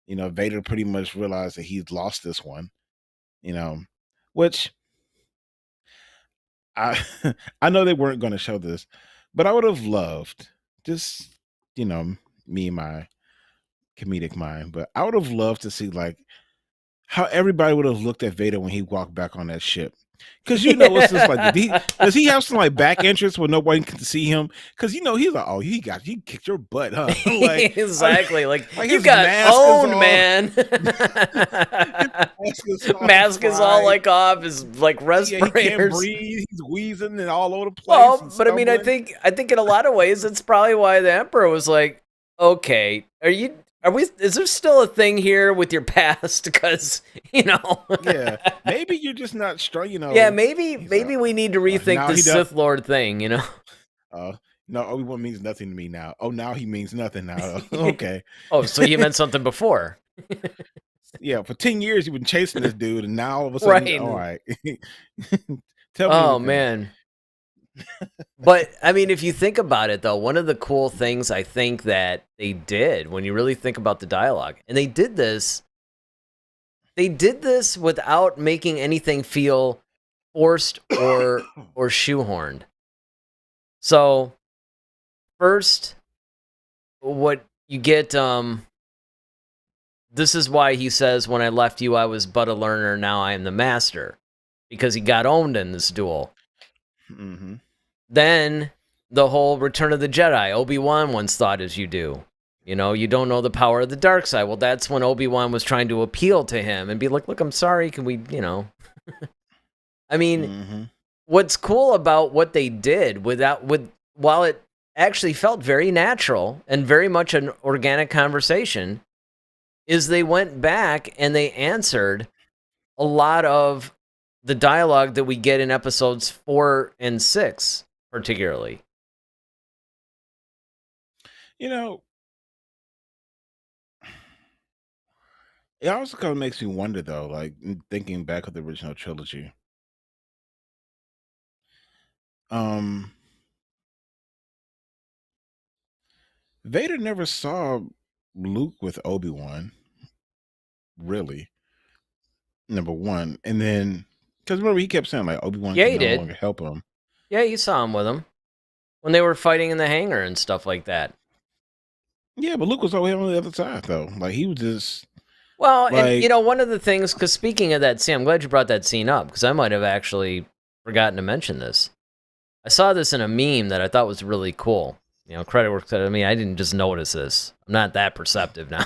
Vader pretty much realized that he's lost this one, you know, which I I know they weren't going to show this, but I would have loved just, you know, me and my comedic mind. But I would have loved to see like how everybody would have looked at Vader when he walked back on that ship. Because it's just like does he have some like back entrance where nobody can see him? Because he's like, oh, he kicked your butt, huh? Like exactly, like you his got owned, all, man. Mask is all like off, his like respirators. He can't breathe. He's wheezing and all over the place. Well, but I mean, I think in a lot of ways, it's probably why the Emperor was like, okay, is there still a thing here with your past? Because, yeah, maybe you're just not strong, Yeah, maybe we need to rethink the Sith Lord thing, No, Obi-Wan means nothing to me now. Oh, now he means nothing now. Okay. Oh, so he meant something before. Yeah, for 10 years you've been chasing this dude, and now all of a sudden, right. All right. Tell me. Oh, man. But I mean, if you think about it, though, one of the cool things I think that they did when you really think about the dialogue, and they did this without making anything feel forced or shoehorned. So first, what you get, this is why he says, when I left you, I was but a learner, now I am the master, because he got owned in this duel. Mm-hmm. Then the whole Return of the Jedi, Obi-Wan once thought as you do. You don't know the power of the dark side. Well, that's when Obi-Wan was trying to appeal to him and be like, look, I'm sorry, can we, I mean, what's cool about what they did while it actually felt very natural and very much an organic conversation, is they went back and they answered a lot of the dialogue that we get in episodes 4 and 6. Particularly, it also kind of makes me wonder, though, like thinking back of the original trilogy. Vader never saw Luke with Obi-Wan, really. Number one, and then because remember he kept saying like Obi-Wan can no longer help him. Yeah, you saw him with him when they were fighting in the hangar and stuff like that. Yeah, but Luke was always on the other side, though. Like, he was just... Well, like... and, one of the things... Because speaking of that scene, I'm glad you brought that scene up, because I might have actually forgotten to mention this. I saw this in a meme that I thought was really cool. Credit work to me. I didn't just notice this. I'm not that perceptive now.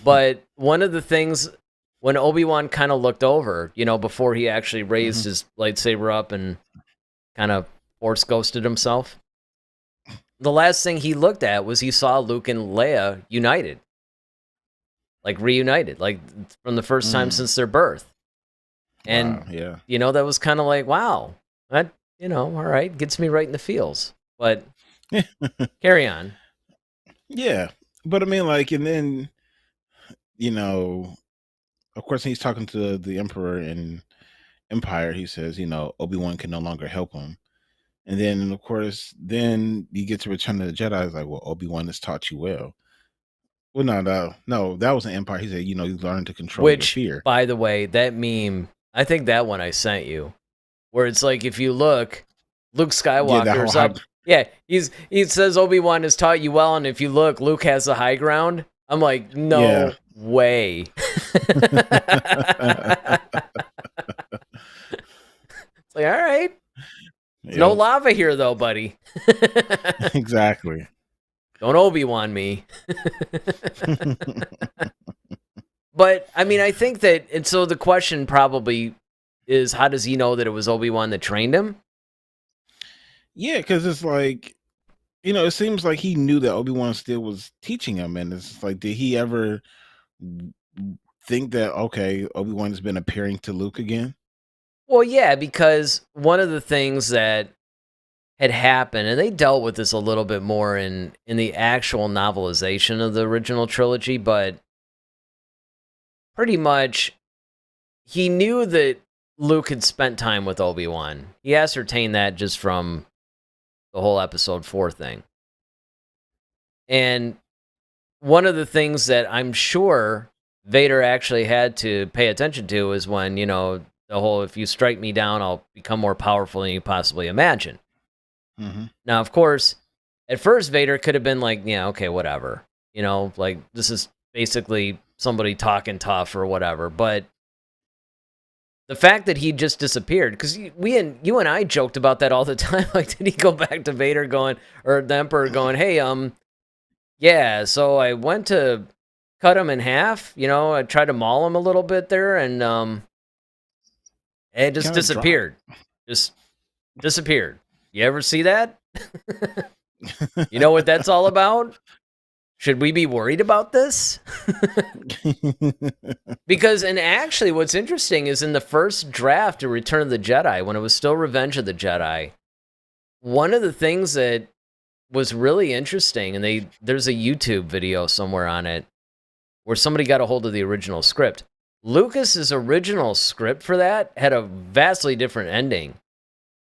But one of the things... When Obi-Wan kind of looked over, before he actually raised his lightsaber up and kind of Force ghosted himself, the last thing he looked at was he saw Luke and Leia united. Like, reunited. Like, from the first time since their birth. And, wow, yeah. That was kind of like, wow. That, all right, gets me right in the feels. But, carry on. Yeah. But, I mean, like, and then, of course, he's talking to the Emperor in Empire. He says, Obi-Wan can no longer help him. And then, of course, then you get to Return of the Jedi. It's like, well, Obi-Wan has taught you well. Well, no, that was an Empire. He said, you learn to control your fear. By the way, that meme, I think that one I sent you, where it's like, if you look, Luke Skywalker's up. Yeah, he says Obi-Wan has taught you well, and if you look, Luke has the high ground. I'm like, no way. It's like, all right. No lava here, though, buddy. Exactly. Don't Obi-Wan me. But, I mean, I think that, and so the question probably is, how does he know that it was Obi-Wan that trained him? Yeah, because it's like, it seems like he knew that Obi-Wan still was teaching him, and it's like, did he ever think that, okay, Obi-Wan has been appearing to Luke again? Well, yeah, because one of the things that had happened, and they dealt with this a little bit more in the actual novelization of the original trilogy, but pretty much he knew that Luke had spent time with Obi-Wan. He ascertained that just from the whole episode 4 thing. And one of the things that I'm sure Vader actually had to pay attention to is when, the whole, if you strike me down, I'll become more powerful than you possibly imagine. Now, of course, at first, Vader could have been like, yeah, okay, whatever. like this is basically somebody talking tough or whatever. But the fact that he just disappeared, because you and I joked about that all the time. Like, did he go back to Vader or the Emperor going, hey, yeah, so I went to cut him in half, I tried to maul him a little bit there, and it just disappeared. Just disappeared. You ever see that? You know what that's all about? Should we be worried about this? And actually what's interesting is in the first draft of Return of the Jedi, when it was still Revenge of the Jedi, one of the things that was really interesting, and there's a YouTube video somewhere on it, where somebody got a hold of the original script. Lucas's original script for that had a vastly different ending.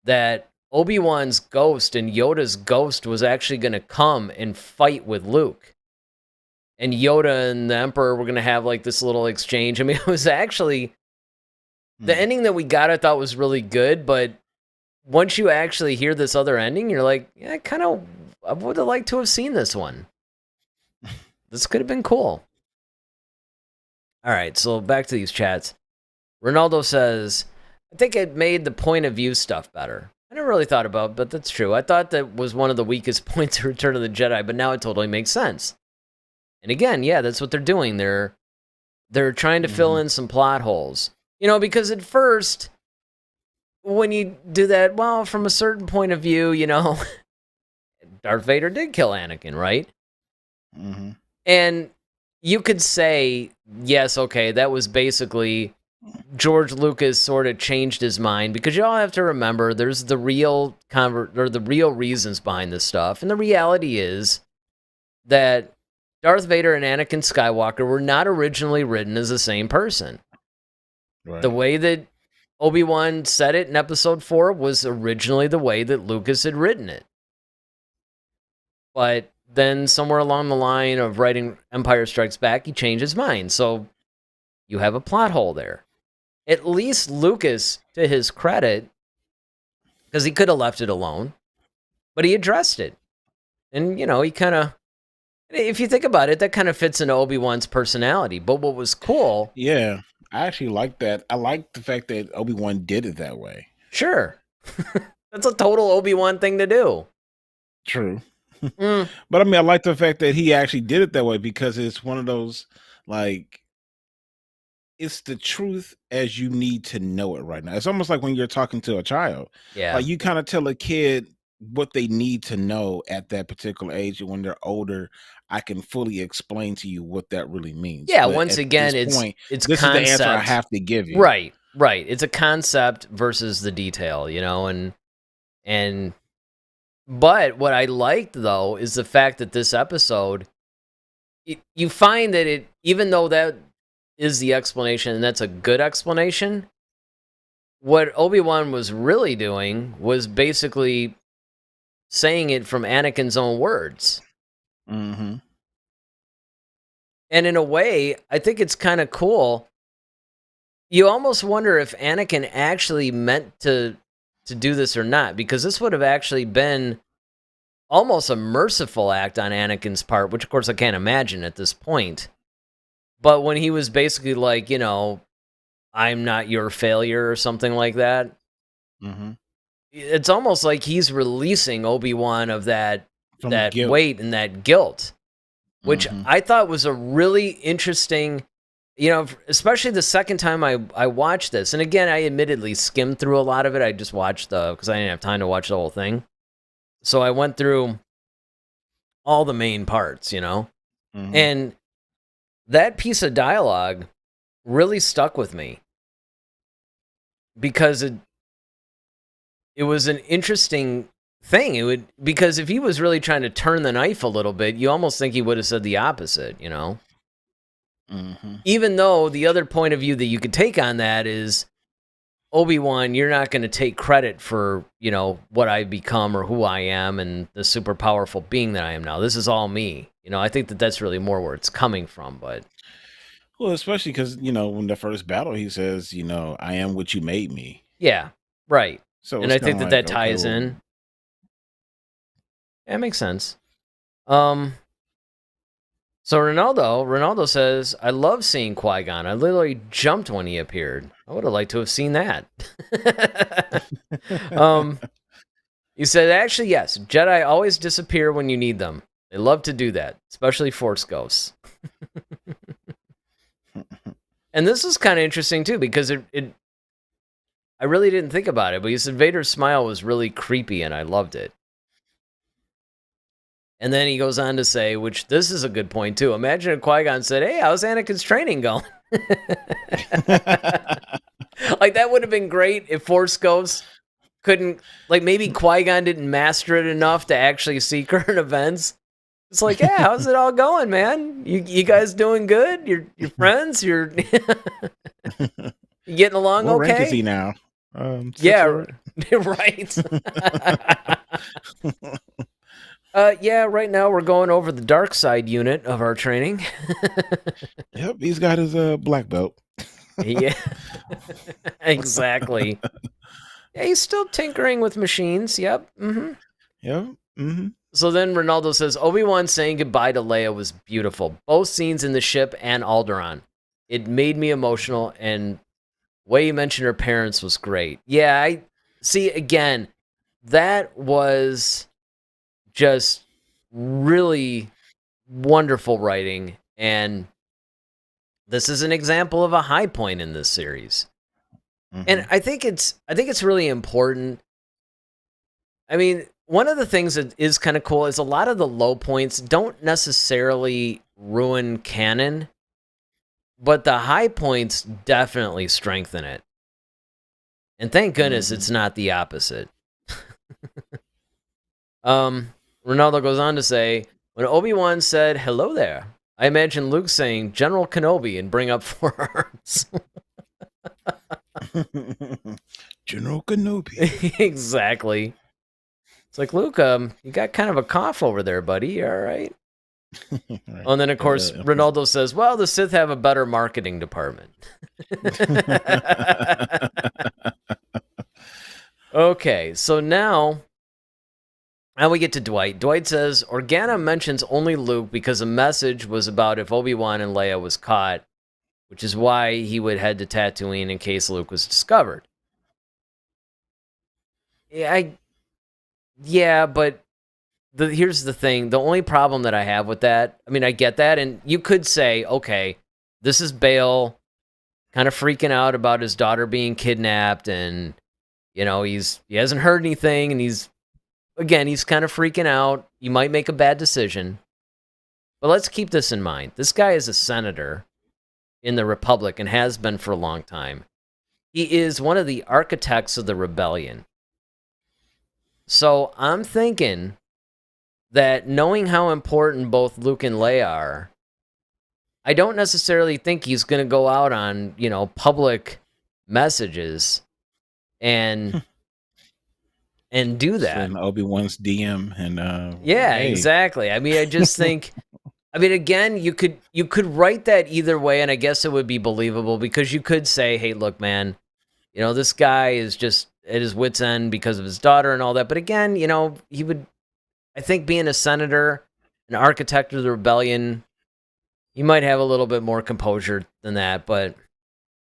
That Obi-Wan's ghost and Yoda's ghost was actually going to come and fight with Luke. And Yoda and the Emperor were going to have like this little exchange. I mean, it was actually... The ending that we got, I thought was really good, but once you actually hear this other ending, you're like, yeah, I would have liked to have seen this one. This could have been cool. All right, so back to these chats. Ronaldo says, I think it made the point of view stuff better. I never really thought about it, but that's true. I thought that was one of the weakest points of Return of the Jedi, but now it totally makes sense. And again, yeah, that's what they're doing. They're trying to fill in some plot holes. Because at first, when you do that, well, from a certain point of view, Darth Vader did kill Anakin, right? Mm-hmm. And you could say, yes, okay, that was basically George Lucas sort of changed his mind, because you all have to remember there's the real reasons behind this stuff. And the reality is that Darth Vader and Anakin Skywalker were not originally written as the same person. Right. The way that Obi-Wan said it in episode 4 was originally the way that Lucas had written it. But then somewhere along the line of writing Empire Strikes Back, he changed his mind. So you have a plot hole there. At least Lucas, to his credit, because he could have left it alone, but he addressed it. And, he kind of, if you think about it, that kind of fits into Obi-Wan's personality. But what was cool... Yeah, I actually like that. I like the fact that Obi-Wan did it that way. Sure. That's a total Obi-Wan thing to do. True. But I mean, I like the fact that he actually did it that way, because it's one of those, like, it's the truth as you need to know it right now. It's almost like when you're talking to a child. Yeah. Like, you kind of tell a kid what they need to know at that particular age, and when they're older, I can fully explain to you what that really means. Yeah, but once again, this it's this concept. is the answer I have to give you. Right. It's a concept versus the detail, and but what I liked, though, is the fact that this episode, you find that even though that is the explanation, and that's a good explanation, what Obi-Wan was really doing was basically saying it from Anakin's own words. Mm-hmm. And in a way, I think it's kind of cool. You almost wonder if Anakin actually meant to do this or not, because this would have actually been almost a merciful act on Anakin's part, which of course I can't imagine at this point. But when he was basically like, I'm not your failure or something like that, it's almost like he's releasing Obi-Wan of that weight and that guilt, which I thought was a really interesting, especially the second time I watched this. And again, I admittedly skimmed through a lot of it. I just watched because I didn't have time to watch the whole thing. So I went through all the main parts, and that piece of dialogue really stuck with me, because it was an interesting thing. Because if he was really trying to turn the knife a little bit, you almost think he would have said the opposite, Even though the other point of view that you could take on that is, Obi-Wan, you're not going to take credit for, what I've become or who I am and the super powerful being that I am now. This is all me. I think that that's really more where it's coming from, but... Well, especially because, in the first battle, he says, I am what you made me. Yeah, right. So and I think that ties in. Yeah, it makes sense. So Ronaldo says, I love seeing Qui-Gon. I literally jumped when he appeared. I would have liked to have seen that. He said, actually, yes, Jedi always disappear when you need them. They love to do that, especially Force ghosts. And this is kind of interesting, too, because I really didn't think about it, but he said Vader's smile was really creepy, and I loved it. And then he goes on to say, which this is a good point, too. Imagine if Qui-Gon said, hey, how's Anakin's training going? Like, that would have been great if Force Ghosts couldn't, like, maybe Qui-Gon didn't master it enough to actually see current events. It's like, yeah, how's it all going, man? You guys doing good? You're friends? You're you getting along what okay? Rank is he now? Yeah, right. Yeah, right now we're going over the dark side unit of our training. Yep, he's got his black belt. Yeah, exactly. Yeah, he's still tinkering with machines. Yep. Mm-hmm. Yep. Mm-hmm. So then Ronaldo says, Obi-Wan saying goodbye to Leia was beautiful. Both scenes in the ship and Alderaan. It made me emotional, and the way you mentioned her parents was great. Yeah, I see, again, that was just really wonderful writing, and this is an example of a high point in this series. Mm-hmm. And I think it's really important. I mean, one of the things that is kind of cool is a lot of the low points don't necessarily ruin canon, but the high points definitely strengthen it. And thank goodness it's not the opposite. Ronaldo goes on to say, when Obi-Wan said, hello there, I imagine Luke saying, General Kenobi, and bring up 4 arms. General Kenobi. Exactly. It's like, Luke, you got kind of a cough over there, buddy. You all right? Right. And then, of course, Ronaldo says, well, the Sith have a better marketing department. Okay, so now we get to Dwight. Dwight says, Organa mentions only Luke because a message was about if Obi-Wan and Leia was caught, which is why he would head to Tatooine in case Luke was discovered. Yeah, but here's the thing. The only problem that I have with that, I mean, I get that, and you could say, okay, this is Bail kind of freaking out about his daughter being kidnapped, and, you know, he hasn't heard anything, and he's kind of freaking out. You might make a bad decision. But let's keep this in mind. This guy is a senator in the Republic and has been for a long time. He is one of the architects of the rebellion. So I'm thinking that knowing how important both Luke and Leia are, I don't necessarily think he's going to go out on, you know, public messages and do that. And Obi-Wan's DM and yeah, hey. Exactly. I mean, I just think, I mean, again, you could write that either way, and I guess it would be believable because you could say, hey, look, man, you know, this guy is just at his wit's end because of his daughter and all that. But again, you know, he would, I think being a senator, an architect of the rebellion, he might have a little bit more composure than that, but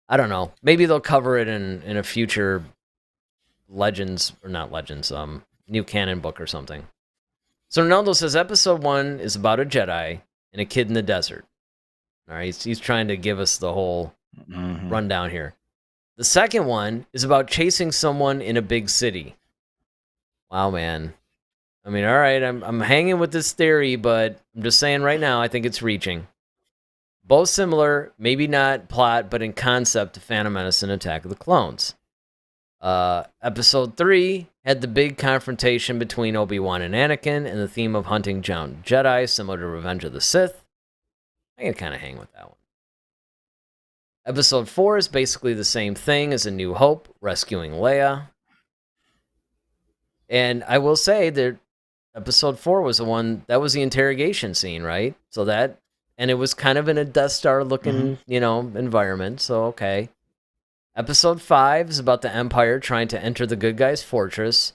I don't know. Maybe they'll cover it in a future Legends, or not Legends, new canon book or something. So Ronaldo says episode 1 is about a Jedi and a kid in the desert. All right, he's trying to give us the whole rundown here. The second one is about chasing someone in a big city. Wow, man. I mean, all right, I'm hanging with this theory, but I'm just saying right now, I think it's reaching. Both similar, maybe not plot, but in concept to Phantom Menace and Attack of the Clones. Episode 3 had the big confrontation between Obi-Wan and Anakin and the theme of hunting down Jedi, similar to Revenge of the Sith. I can kind of hang with that one. Episode 4 is basically the same thing as A New Hope, rescuing Leia. And I will say that episode 4 was the one, that was the interrogation scene, right? So that, and it was kind of in a Death Star looking, you know, environment, so okay. Episode 5 is about the Empire trying to enter the good guy's fortress,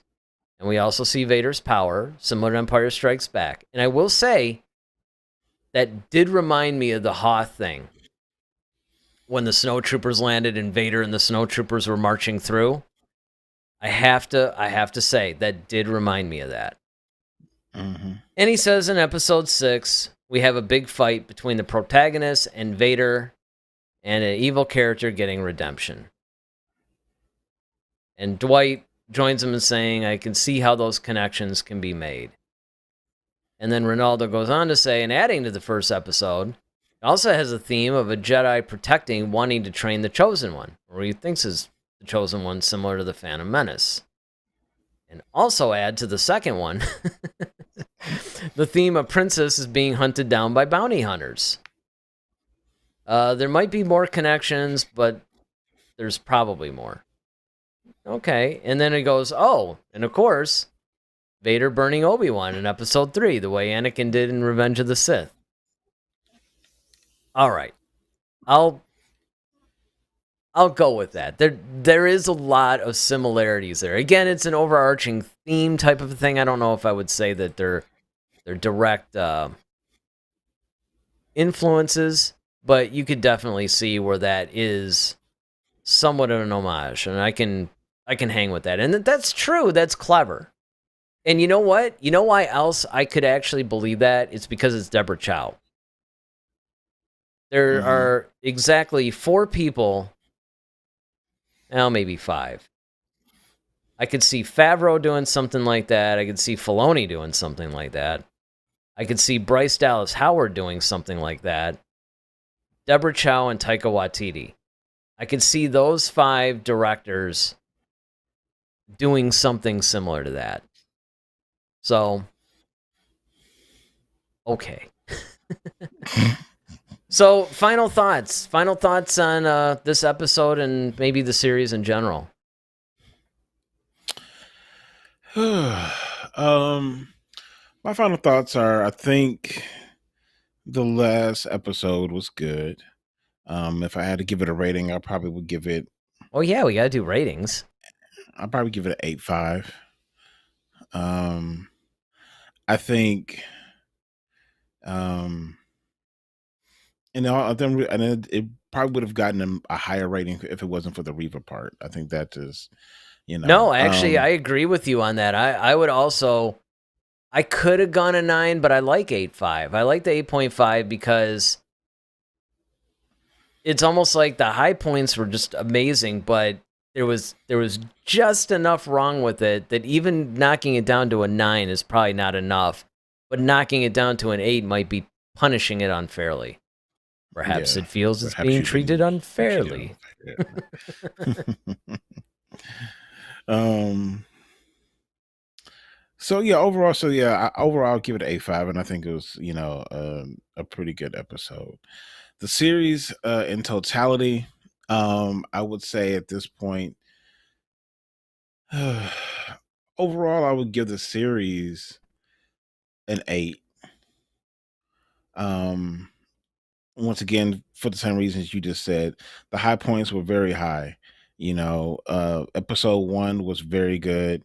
and we also see Vader's power, similar to Empire Strikes Back. And I will say, that did remind me of the Hoth thing. When the snowtroopers landed and Vader and the snowtroopers were marching through, I have to say that did remind me of that. Mm-hmm. And he says in episode 6, we have a big fight between the protagonist and Vader and an evil character getting redemption. And Dwight joins him in saying, I can see how those connections can be made. And then Ronaldo goes on to say, and adding to the first episode, it also has a theme of a Jedi protecting, wanting to train the Chosen One, or he thinks is the Chosen One, similar to the Phantom Menace. And also add to the second one, the theme of Princess is being hunted down by bounty hunters. There might be more connections, but there's probably more. Okay, and then it goes, oh, and of course, Vader burning Obi-Wan in episode 3, the way Anakin did in Revenge of the Sith. All right, I'll go with that. There is a lot of similarities there. Again, it's an overarching theme type of thing. I don't know if I would say that they're direct influences, but you could definitely see where that is somewhat of an homage, and I can hang with that. And that's true. That's clever. And you know what? You know why else I could actually believe that? It's because it's Deborah Chow. There are exactly 4 people, well, maybe 5. I could see Favreau doing something like that. I could see Filoni doing something like that. I could see Bryce Dallas Howard doing something like that. Deborah Chow and Taika Waititi. I could see those 5 directors doing something similar to that. So, okay. So, final thoughts on this episode and maybe the series in general. My final thoughts are, I think the last episode was good. If I had to give it a rating, I probably would give it. Oh yeah, we gotta do ratings. I'd probably give it an 8.5. I think, and all them, and it probably would have gotten a higher rating if it wasn't for the Reva part. I think that is, No, actually, I agree with you on that. I would also, I could have gone a 9, but I like 8.5. I like the 8.5 because it's almost like the high points were just amazing, but there was just enough wrong with it that even knocking it down to a 9 is probably not enough. But knocking it down to an 8 might be punishing it unfairly. Perhaps it feels it's being treated unfairly. So yeah, overall, I'll give it an 8.5, and I think it was, a pretty good episode. The series in totality, I would say at this point, overall, I would give the series an 8. Once again, for the same reasons you just said, the high points were very high. Episode 1 was very good.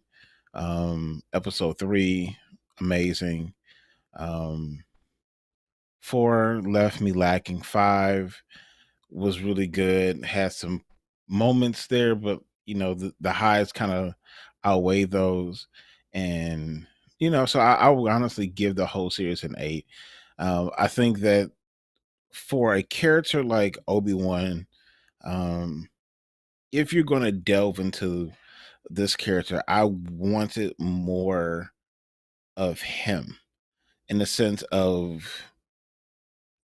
Episode 3, amazing. 4 left me lacking. 5 was really good. Had some moments there, but the highs kind of outweigh those. And so I would honestly give the whole series an 8. I think that for a character like Obi-Wan, if you're going to delve into this character, I wanted more of him, in the sense of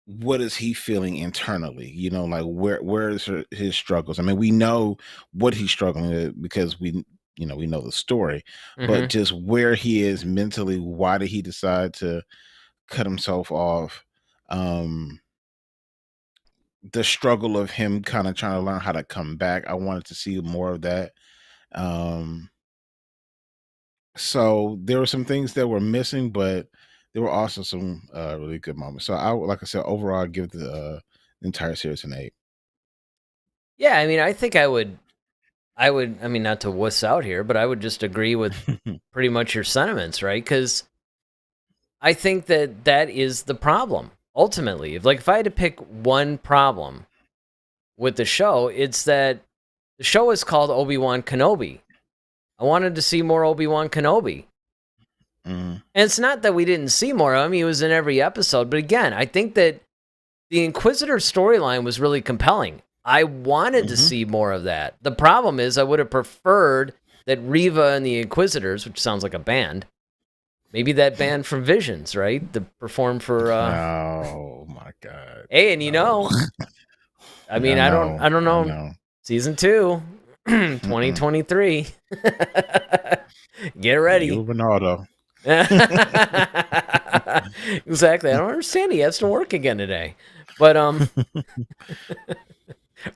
what is he feeling internally, like where is his struggles. I mean, we know what he's struggling with because we know the story, but just where he is mentally. Why did he decide to cut himself off? The struggle of him kind of trying to learn how to come back. I wanted to see more of that. So there were some things that were missing, but there were also some really good moments. So like I said, overall, I'd give the entire series an 8. Yeah, I mean, I think I would, I mean, not to wuss out here, but I would just agree with pretty much your sentiments, right? Because I think that is the problem. ultimately, if I had to pick one problem with the show, it's that the show is called Obi Wan Kenobi. I wanted to see more Obi Wan Kenobi. Mm. And it's not that we didn't see more of him, he was in every episode. But again, I think that the Inquisitor storyline was really compelling. I wanted to see more of that. The problem is, I would have preferred that Reva and the Inquisitors, which sounds like a band, maybe that band from Visions, right? To perform for. Oh my God! Hey, and I mean, I don't know. Season 2, 2023. Get ready. You Ronaldo. Exactly. I don't understand. He has to work again today. But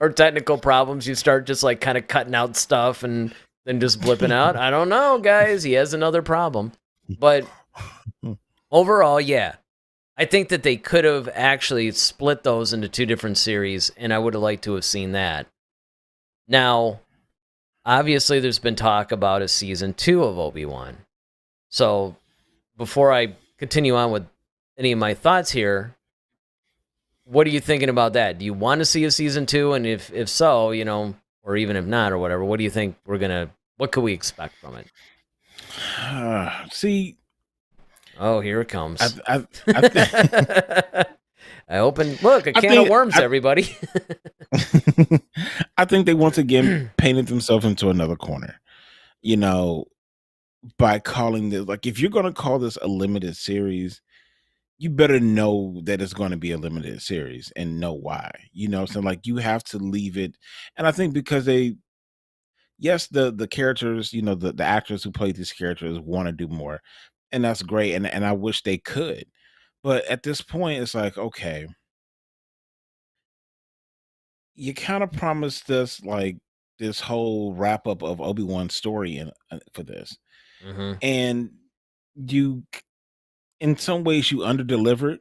or technical problems. You start just like kind of cutting out stuff and then just blipping out. I don't know, guys. He has another problem. But overall, yeah. I think that they could have actually split those into 2 different series, and I would have liked to have seen that. Now, obviously, there's been talk about a season 2 of Obi-Wan. So, before I continue on with any of my thoughts here, what are you thinking about that? Do you want to see a season 2? And if so, or even if not or whatever, what do you think what could we expect from it? See. Oh, here it comes. I opened, look, a can of worms, everybody. I think they once again painted themselves into another corner, by calling this, like, if you're going to call this a limited series, you better know that it's going to be a limited series and know why, so like you have to leave it. And I think because the characters, the actors who play these characters want to do more, and that's great. And I wish they could, but at this point it's like, okay, you kind of promised us like this whole wrap up of Obi-Wan's story for this. And you, in some ways, you underdelivered.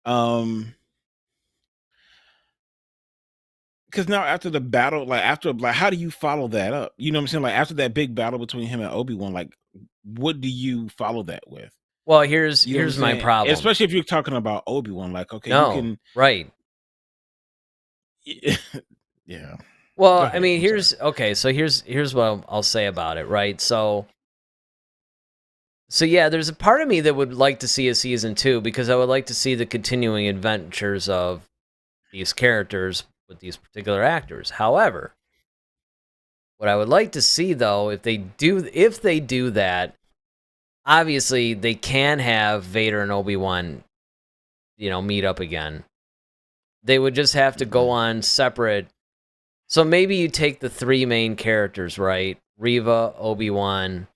Because now after the battle, like how do you follow that up? You know what I'm saying? Like after that big battle between him and Obi-Wan, like what do you follow that with? Well, here's my problem. Especially if you're talking about Obi-Wan, like, okay, no, you can, right. Yeah. Well, ahead, I mean, here's what I'll say about it, right? So yeah, there's a part of me that would like to see a season 2 because I would like to see the continuing adventures of these characters with these particular actors. However, what I would like to see, though, if they do that, obviously they can have Vader and Obi-Wan, meet up again. They would just have to go on separate. So maybe you take the 3 main characters, right? Reva, Obi-Wan,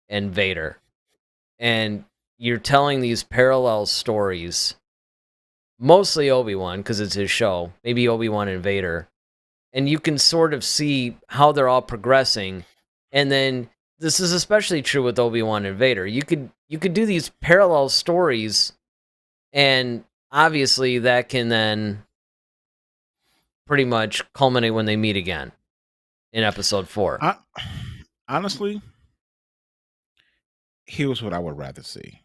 and Vader. And you're telling these parallel stories, mostly Obi-Wan, because it's his show, maybe Obi-Wan and Vader. And you can sort of see how they're all progressing. And then, this is especially true with Obi-Wan and Vader. You could do these parallel stories, and obviously that can then pretty much culminate when they meet again in episode 4. Honestly, here's what I would rather see.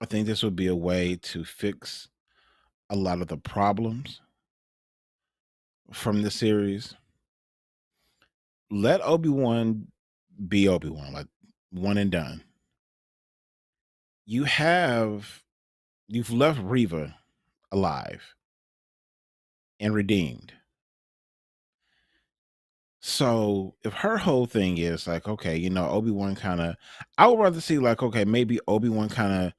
I think this would be a way to fix a lot of the problems from the series. Let Obi-Wan be Obi-Wan, like one and done. You've left Reva alive and redeemed. So if her whole thing is like, okay, Obi-Wan I would rather see like, okay, maybe Obi-Wan kind of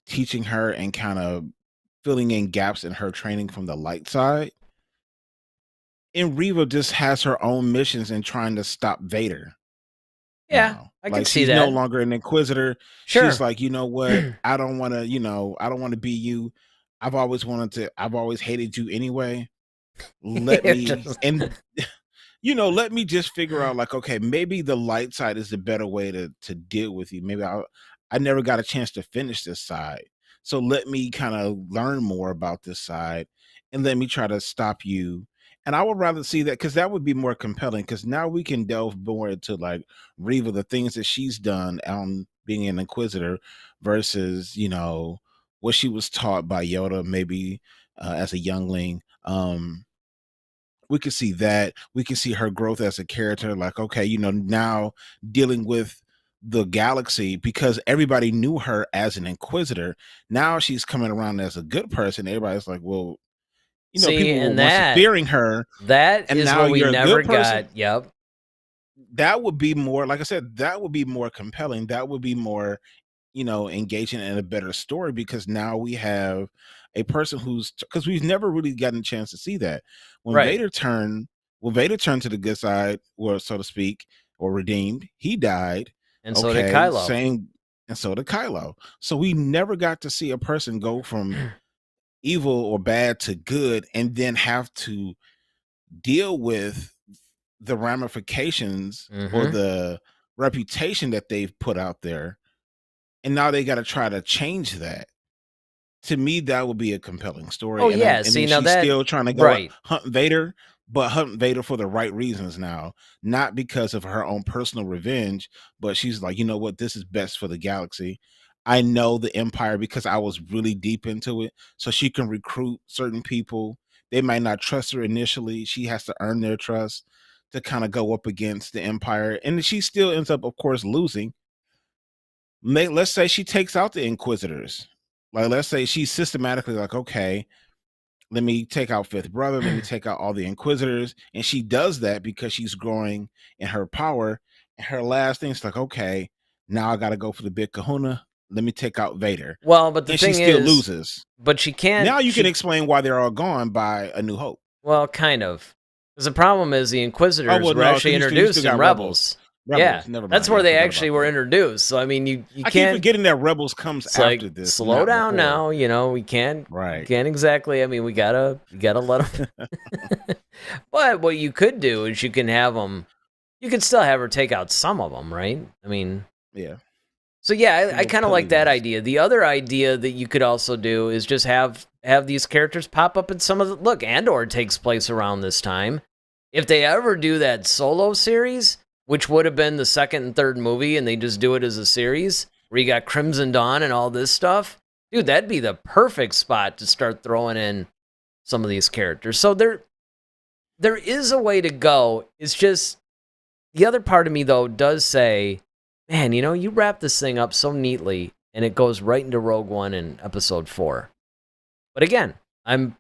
teaching her and kind of filling in gaps in her training from the light side. And Reva just has her own missions and trying to stop Vader. Yeah, I can see that. She's no longer an Inquisitor. Sure. She's like, you know what? I don't want to, I don't want to be you. I've always hated you anyway. Let me let me just figure out like, okay, maybe the light side is the better way to deal with you. Maybe I never got a chance to finish this side. So let me kind of learn more about this side and let me try to stop you. And I would rather see that because that would be more compelling because now we can delve more into like Reva, the things that she's done on being an Inquisitor versus, what she was taught by Yoda, maybe as a youngling. We could see that. We can see her growth as a character. Like, okay, now dealing with the galaxy, because everybody knew her as an inquisitor. Now she's coming around as a good person. Everybody's like, well, See, people were and once fearing her, that and is now what we you're a never good person. got. Yep. That would be more, like I said, that would be more compelling. That would be more, engaging and a better story, because now we have a person because we've never really gotten a chance to see that. When Right. Vader turned to the good side, or so to speak, or redeemed, he died. And so did Kylo. And so did Kylo. So we never got to see a person go from evil or bad to good, and then have to deal with the ramifications or the reputation that they've put out there, and now they got to try to change that. To me, that would be a compelling story. Oh, and yeah. and See, then now she's that, still trying to go right. hunt Vader, but hunt Vader for the right reasons now, not because of her own personal revenge, but she's like, you know what, this is best for the galaxy. I know the Empire because I was really deep into it, so she can recruit certain people. They might not trust her initially. She has to earn their trust to kind of go up against the Empire, and she still ends up, of course, losing. Let's say she takes out the Inquisitors. Like, let's say she's systematically like, okay, let me take out Fifth Brother, let me take out all the Inquisitors. And she does that because she's growing in her power. And her last thing's like, okay, now I got to go for the big kahuna. Let me take out Vader. Well, but the and thing she still is, loses. But she can't. Now you can explain why they're all gone by A New Hope. Well, kind of. Because the problem is the Inquisitors were actually introduced in Rebels. Yeah, Never mind. That's where they actually were introduced. So I mean, you can't. I keep forgetting that Rebels comes after like, this. Slow down now. We can't. Right. Can't exactly. I mean, we gotta let them. But what you could do is you can have them. You can still have her take out some of them, right? I mean, yeah. So yeah, I kind of like that idea. The other idea that you could also do is just have these characters pop up in some of the look. Andor takes place around this time. If they ever do that solo series, which would have been the second and third movie, and they just do it as a series where you got Crimson Dawn and all this stuff, dude, that'd be the perfect spot to start throwing in some of these characters. So there is a way to go. It's just the other part of me though does say, man, you wrap this thing up so neatly, and it goes right into Rogue One and Episode 4. But again, I'm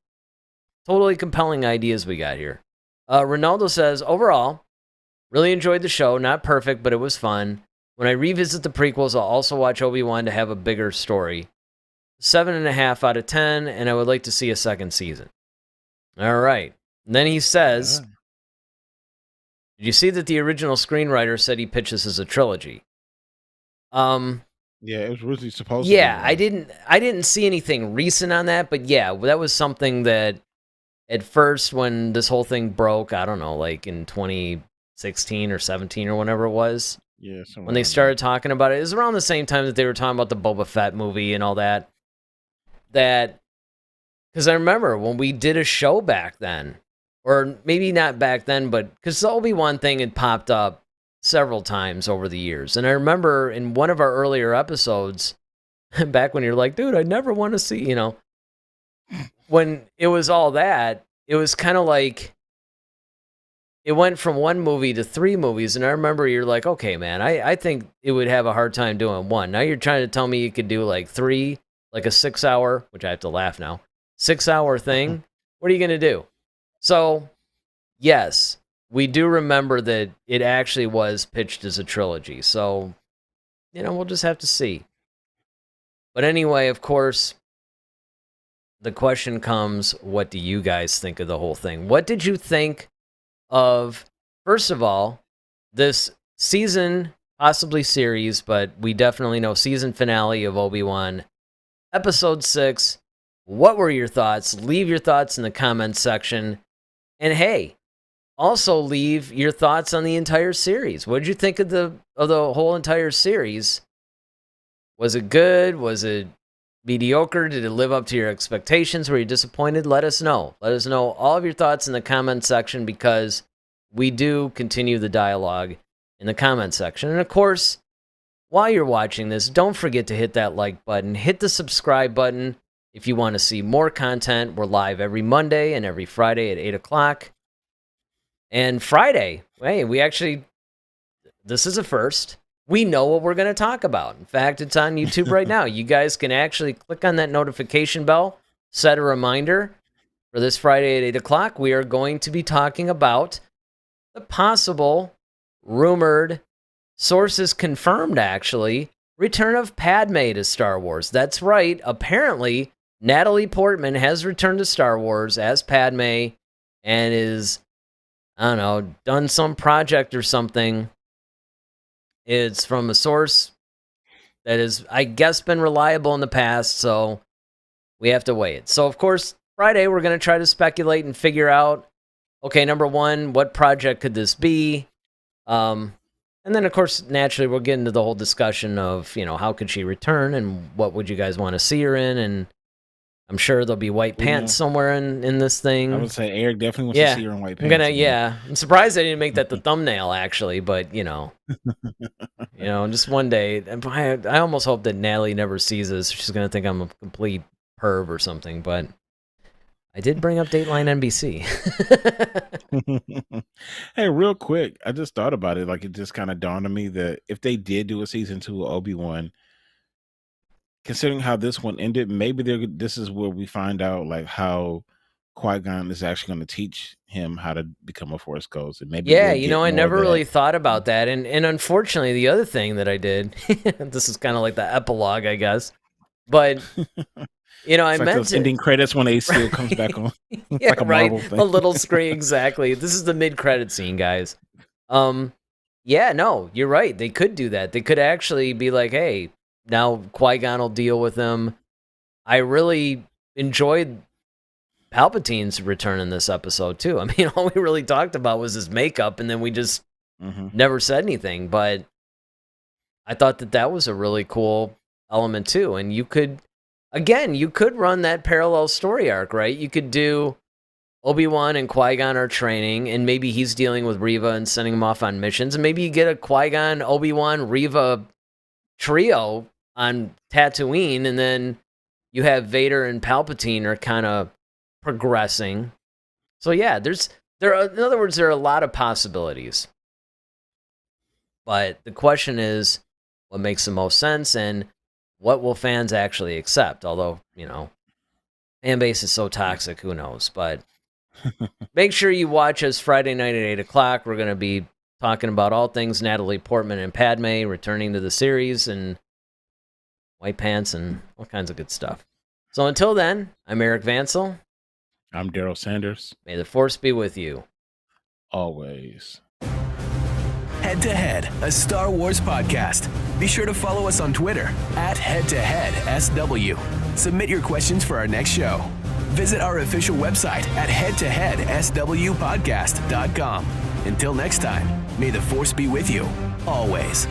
totally compelling ideas we got here. Ronaldo says, overall, really enjoyed the show. Not perfect, but it was fun. When I revisit the prequels, I'll also watch Obi-Wan to have a bigger story. 7.5 out of 10, and I would like to see a second season. All right. And then he says, did you see that the original screenwriter said he pitched this as a trilogy? Yeah, it was originally supposed to be. Yeah, I didn't see anything recent on that, but yeah, that was something that at first when this whole thing broke, I don't know, like in 2016 or 17 or whenever it was. Yeah, when they started talking about it, it was around the same time that they were talking about the Boba Fett movie and all that. Because I remember when we did a show back then, or maybe not back then, but because the Obi-Wan thing had popped up several times over the years. And I remember in one of our earlier episodes, back when you're like, dude, I never want to see, when it was all that, it was kind of like, it went from one movie to 3 movies. And I remember you're like, okay, man, I think it would have a hard time doing 1. Now you're trying to tell me you could do like 3, like a 6-hour, which I have to laugh now, 6-hour thing. What are you going to do? So, yes, we do remember that it actually was pitched as a trilogy. So, we'll just have to see. But anyway, of course, the question comes, what do you guys think of the whole thing? What did you think of, first of all, this season, possibly series, but we definitely know season finale of Obi-Wan, Episode 6. What were your thoughts? Leave your thoughts in the comments section. And hey, also leave your thoughts on the entire series. What did you think of the whole entire series? Was it good? Was it mediocre? Did it live up to your expectations? Were you disappointed? Let us know. Let us know all of your thoughts in the comment section, because we do continue the dialogue in the comment section. And of course, while you're watching this, don't forget to hit that like button, hit the subscribe button. If you want to see more content, we're live every Monday and every Friday at 8 o'clock. And Friday, hey, this is a first. We know what we're going to talk about. In fact, it's on YouTube right now. You guys can actually click on that notification bell, set a reminder for this Friday at 8 o'clock. We are going to be talking about the possible, rumored, sources confirmed actually, return of Padme to Star Wars. That's right. Apparently, Natalie Portman has returned to Star Wars as Padme and is, I don't know, done some project or something. It's from a source that has, I guess, been reliable in the past, so we have to wait. So, of course, Friday, we're going to try to speculate and figure out, okay, number one, what project could this be? And then, of course, naturally, we'll get into the whole discussion of, how could she return and what would you guys want to see her in? And I'm sure there'll be white pants somewhere in this thing. I would say Eric definitely wants to see her in white pants. I'm surprised I didn't make that the thumbnail, actually, but, just one day. I almost hope that Natalie never sees this. She's going to think I'm a complete perv or something, but I did bring up Dateline NBC. Hey, real quick, I just thought about it. Like, it just kind of dawned on me that if they did do a season 2 of Obi-Wan, considering how this one ended, maybe this is where we find out like how Qui-Gon is actually going to teach him how to become a Force Ghost. And maybe I never really thought about that. And unfortunately, the other thing that I did, this is kind of like the epilogue, I guess, but. I meant those ending credits when AC comes back on. Yeah, like a Marvel thing. A little screen, exactly. This is the mid-credit scene, guys. No, you're right. They could do that. They could actually be like, hey, now Qui-Gon will deal with them. I really enjoyed Palpatine's return in this episode, too. I mean, all we really talked about was his makeup, and then we just never said anything. But I thought that was a really cool element, too. And you could run that parallel story arc, right? You could do Obi-Wan and Qui-Gon are training, and maybe he's dealing with Reva and sending him off on missions, and maybe you get a Qui-Gon, Obi-Wan, Reva trio on Tatooine, and then you have Vader and Palpatine are kind of progressing. So yeah, in other words, there are a lot of possibilities. But the question is, what makes the most sense, and what will fans actually accept? Although, fan base is so toxic, who knows? But make sure you watch us Friday night at 8 o'clock. We're going to be talking about all things Natalie Portman and Padme returning to the series and white pants and all kinds of good stuff. So until then, I'm Eric Vansel. I'm Daryl Sanders. May the Force be with you. Always. Head to Head, a Star Wars podcast. Be sure to follow us on Twitter @HeadToHeadSW. Submit your questions for our next show. Visit our official website at headtoheadswpodcast.com. Until next time, may the Force be with you, always.